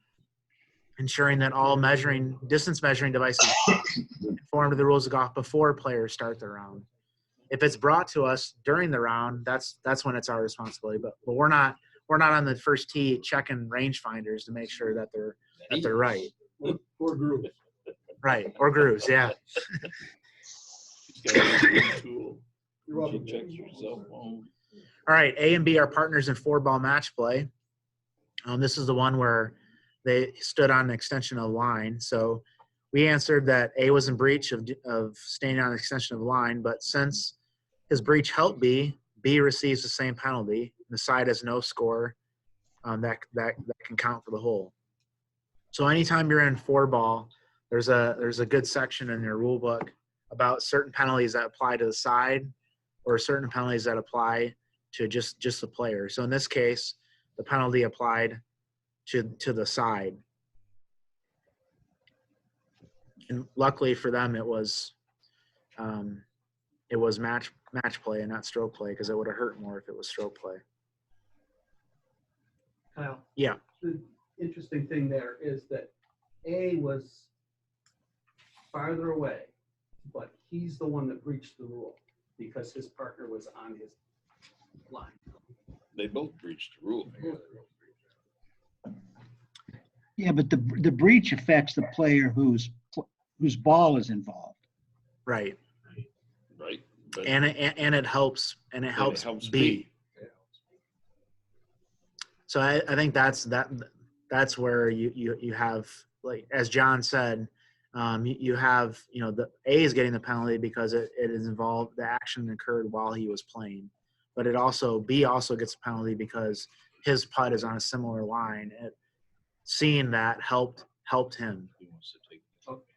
ensuring that all distance measuring devices conform to the rules of golf before players start the round. if it's brought to us during the round, that's when it's our responsibility. But we're not on the first tee checking rangefinders to make sure that they're right. Or grooves. Right, or grooves, yeah. You're welcome. All right, A and B are partners in 4-ball match play. This is the one where they stood on an extension of the line. So we answered that A was in breach of staying on an extension of the line, but since his breach helped B, B receives the same penalty. The side has no score that can count for the hole. So anytime you're in 4-ball, there's a good section in your rule book about certain penalties that apply to the side or certain penalties that apply to just the player. So in this case, the penalty applied to the side. And luckily for them, it was match play and not stroke play, because it would have hurt more if it was stroke play. Kyle, Yeah. the interesting thing there is that A was farther away, but he's the one that breached the rule because his partner was on his line. They both breached the rule. Yeah, but the breach affects the player whose ball is involved. Right. Right. And it helps B. So I think that's where you have, like as John said, you have, the A is getting the penalty because it is involved, the action occurred while he was playing, but B also gets a penalty because his putt is on a similar line. Seeing that helped him.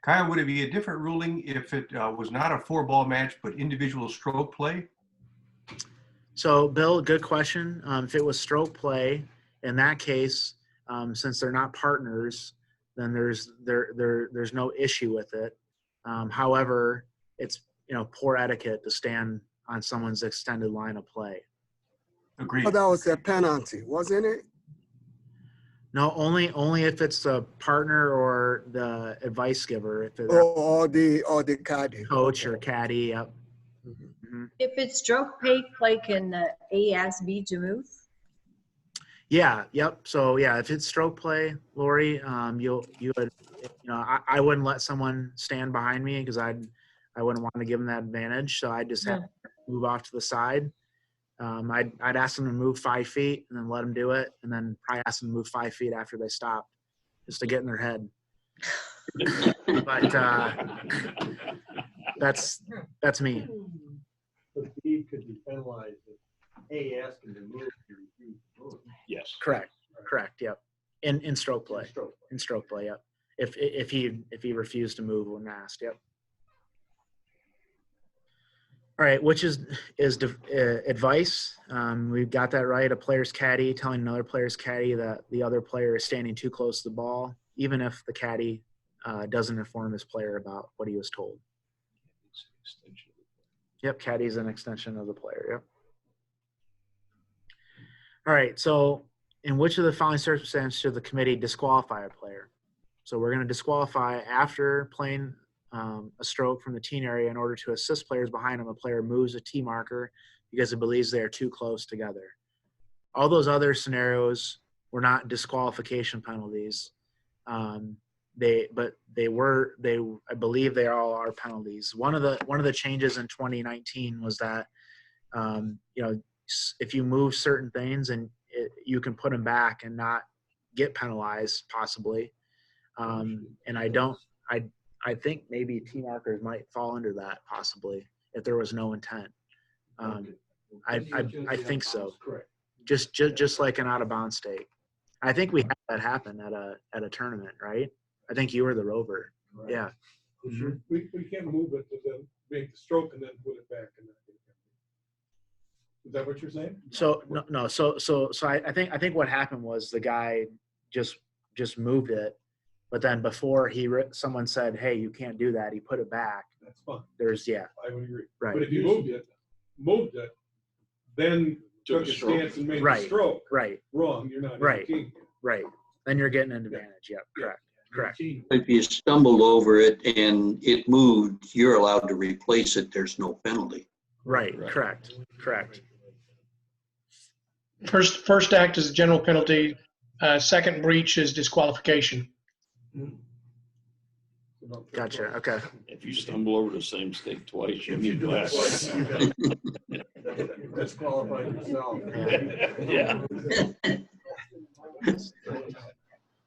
Kyle, would it be a different ruling if it was not a 4-ball match but individual stroke play? So Bill, good question. If it was stroke play, in that case, since they're not partners, then there's no issue with it. However, it's poor etiquette to stand on someone's extended line of play. Agreed. Oh, that was a penalty, wasn't it? No, only if it's the partner or the advice giver. If it's Or the caddy. coach or caddy, yep. If it's stroke play, can A ask B to move? Yeah, yep. So yeah, if it's stroke play, Lori, you would, I wouldn't let someone stand behind me because I wouldn't want to give them that advantage. So I just have to move off to the side. I'd ask them to move 5 feet and then let them do it, and then probably ask them to move 5 feet after they stop, just to get in their head. But that's me. But B could be penalized if A asked him to move, he refused to move. Yes. Correct. Yep. In stroke play. In stroke play. Yep. If he refused to move when asked. Yep. All right. Which is advice. We've got that right. A player's caddy telling another player's caddy that the other player is standing too close to the ball, even if the caddy doesn't inform his player about what he was told. Yep. Caddy is an extension of the player. Yep. All right, so in which of the following circumstances should the committee disqualify a player? So we're going to disqualify after playing a stroke from the teen area in order to assist players behind him. A player moves a tee marker because it believes they are too close together. All those other scenarios were not disqualification penalties. I believe they all are penalties. One of the changes in 2019 was that if you move certain things and you can put them back and not get penalized possibly. And I think maybe tee markers might fall under that possibly if there was no intent. I think so. Just like an out of bounds stake. I think we had that happen at a tournament, right? I think you were the rover. Right. Yeah. We can't move it to then make the stroke and then put it back. Is that what you're saying? So no. So I think what happened was the guy just moved it, but then before someone said, "Hey, you can't do that," he put it back. That's fine. I would agree. Right. But if you moved it, then took a stance and made a stroke. Right. Wrong. You're not. Right. Right. Then you're getting an advantage. Yep. Correct. If you stumbled over it and it moved, you're allowed to replace it. There's no penalty. Right, correct. First act is a general penalty. Second breach is disqualification. Gotcha. Okay. If you stumble over the same stake twice, you need do it glasses. twice, you disqualify yourself. Yeah.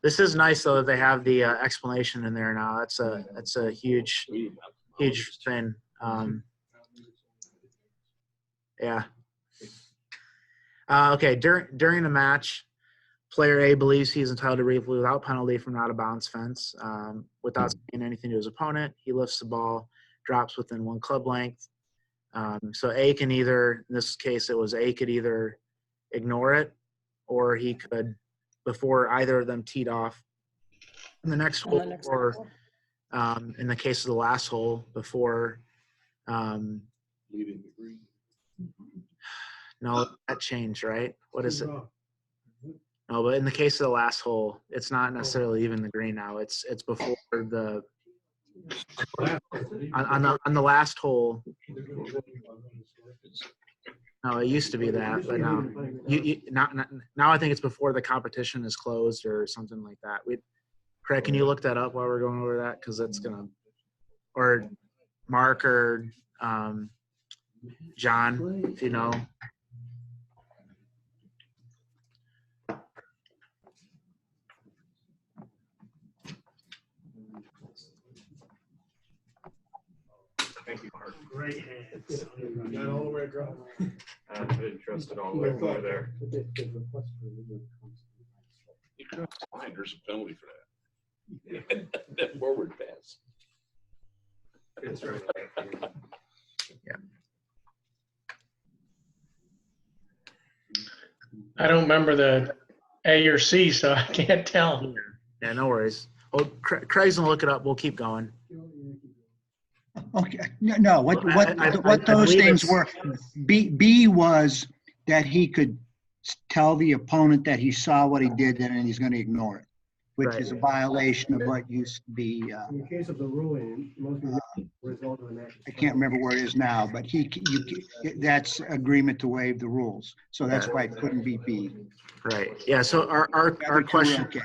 This is nice though that they have the explanation in there now. That's a huge thing. Yeah. Okay. During the match, player A believes he is entitled to replay without penalty from an out of bounds fence, without saying anything to his opponent. He lifts the ball, drops within 1 club length. So A can either, in this case, A could either ignore it, or he could, before either of them teed off, in the next hole, or in the case of the last hole, before. Leaving the green. No, that changed, right? What is it? No, but in the case of the last hole, it's not necessarily even the green now. It's before the on the last hole. No, it used to be that, but now I think it's before the competition is closed or something like that. Craig, can you look that up while we're going over that? Because it's gonna, or Mark or John, if you know. Thank you, Mark. Great hands. Not all the way across. I didn't trust it all the way over there. You cross the line, there's a penalty for that. That forward pass. It's right. Yeah. I don't remember the A or C, so I can't tell. Yeah, no worries. Oh, Craig's gonna look it up. We'll keep going. Okay, no, what I those believe things it's- were, B was that he could tell the opponent that he saw what he did and he's gonna ignore it, which Right. is a violation of what used to be, In the case of the ruling, most of the result of the match. I can't remember where it is now, but that's agreement to waive the rules. So that's why it couldn't be B. Right. Yeah. So our question. Okay.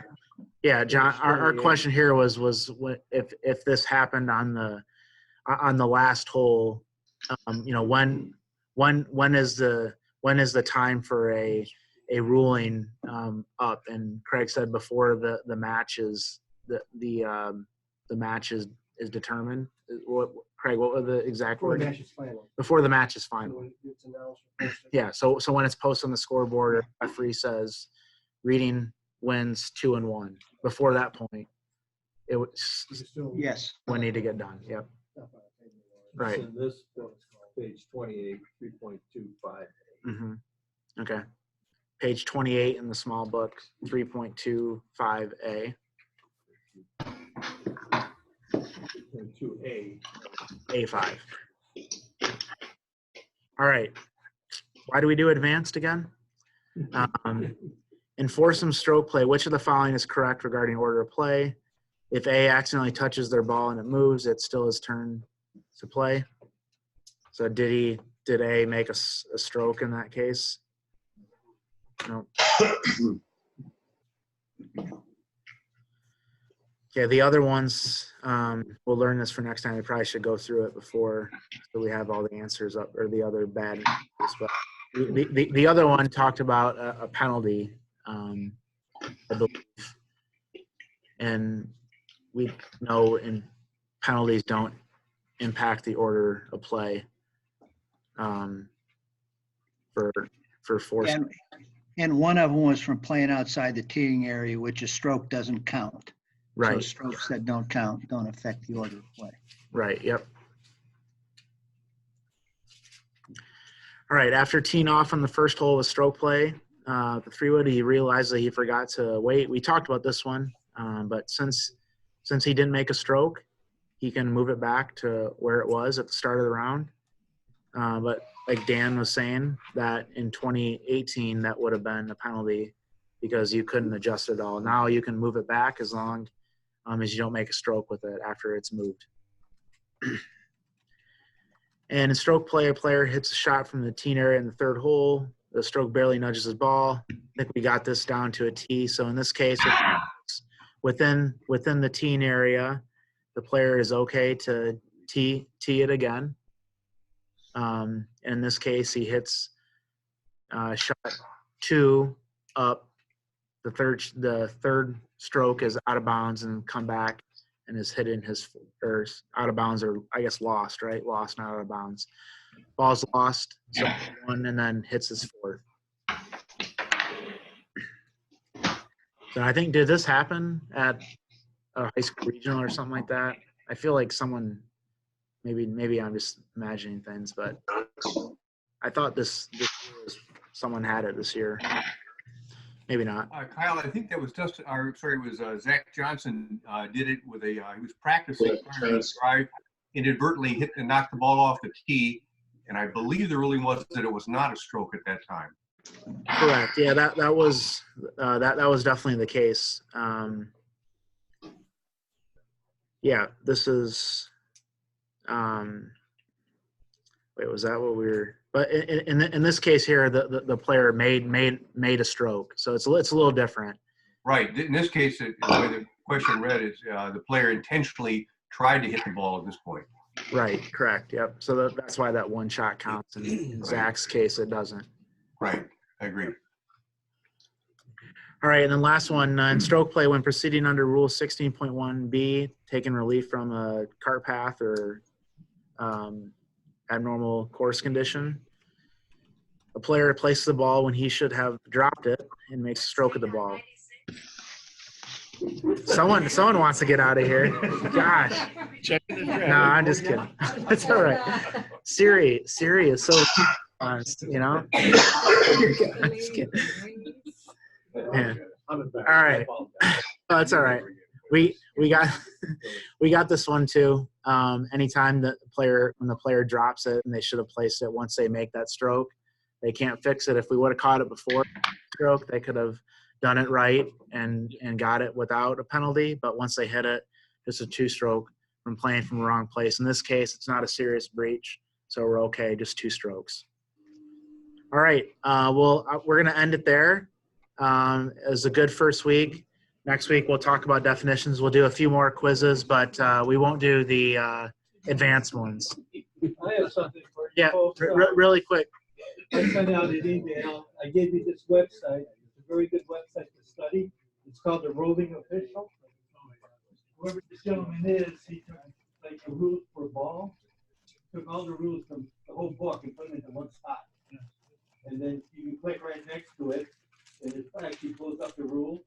Yeah, John. Our question here was what if this happened on the last hole, when is the time for a ruling up? And Craig said before the match is the match is determined. What, Craig? What were the exact Before the words? match is final. Before the match is So final. when it's announced or posted. Yeah. So when it's posted on the scoreboard, or referee says reading wins 2-1. Before that point, it was Yes. we need to get done. Yep. Right. In this book, page 28, 3.25. Mm-hmm. Okay. Page 28 in the small book, 3.25A. 2A. A5. All right. Why do we do advanced again? Enforce some stroke play. Which of the following is correct regarding order of play? If A accidentally touches their ball and it moves, it's still his turn to play. So did A make a stroke in that case? No. Okay, the other ones, we'll learn this for next time. We probably should go through it before, so we have all the answers up, or the other bad answers. But the other one talked about a penalty, I believe. And we know in penalties don't impact the order of play for force. And one of them was from playing outside the teeing area, which a stroke doesn't count. So Right. strokes that don't count don't affect the order of play. Right, yep. All right, after teeing off on the first hole with stroke play, the three-wood, he realized that he forgot to wait. We talked about this one, but since he didn't make a stroke, he can move it back to where it was at the start of the round. But like Dan was saying, that in 2018, that would have been a penalty because you couldn't adjust it all. Now you can move it back as long as you don't make a stroke with it after it's moved. And in stroke play, a player hits a shot from the teen area in the third hole. The stroke barely nudges his ball. I think we got this down to a tee. So in this case, within the teen area, the player is okay to tee it again. In this case, he hits shot 2 up. The third stroke is out of bounds and come back and is hit in his, or out of bounds, or I guess lost, right? Lost, not out of bounds. Ball's lost, so 1, and then hits his 4th. So I think, did this happen at a high school regional or something like that? I feel like someone, maybe I'm just imagining things, but I thought this year someone had it this year. Maybe not. Kyle, I think that was just, it was Zach Johnson did it with he was practicing trying to drive, inadvertently hit and knocked the ball off the tee, and I believe the ruling was that it was not a stroke at that time. Correct. Yeah, that was definitely the case. Yeah, this is. Wait, was that what we were? But in this case here, the player made a stroke, so it's a little different. Right. In this case, the way the question read is the player intentionally tried to hit the ball at this point. Right. Correct. Yep. So that's why that one shot counts. In Zach's case, it doesn't. Right. I agree. All right, and then last one, in stroke play, when proceeding under Rule 16.1B, taking relief from a cart path or abnormal course condition, a player places the ball when he should have dropped it and makes a stroke of the ball. Someone wants to get out of here. Gosh. No, I'm just kidding. It's all right. Siri is so honest, you know? I'm just kidding. Yeah. All right. Oh, it's all right. We got this one too. Anytime when the player drops it and they should have placed it once they make that stroke, they can't fix it. If we would have caught it before stroke, they could have done it right and got it without a penalty. But once they hit it, it's a 2-stroke from playing from the wrong place. In this case, it's not a serious breach, so we're okay. Just 2 strokes. All right. We're gonna end it there. It was a good first week. Next week, we'll talk about definitions. We'll do a few more quizzes, but we won't do the advanced ones. I have something for you. Yeah, folks. really quick. I sent out an email. I gave you this website. It's a very good website to study. It's called the Roving Official. Whoever this gentleman is, he took like the rules for ball, took all the rules from the whole book and put them into one spot. And then you can click right next to it, and it actually pulls up the rule.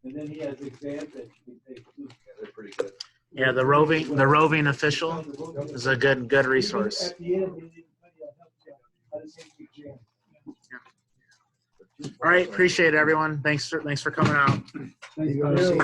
And then he has exams that you can take too. Yeah, they're pretty good. Yeah, the roving official is a good resource. At the end, he help you how to take the exam. All right, appreciate it, everyone. Thanks for coming out. Thank you.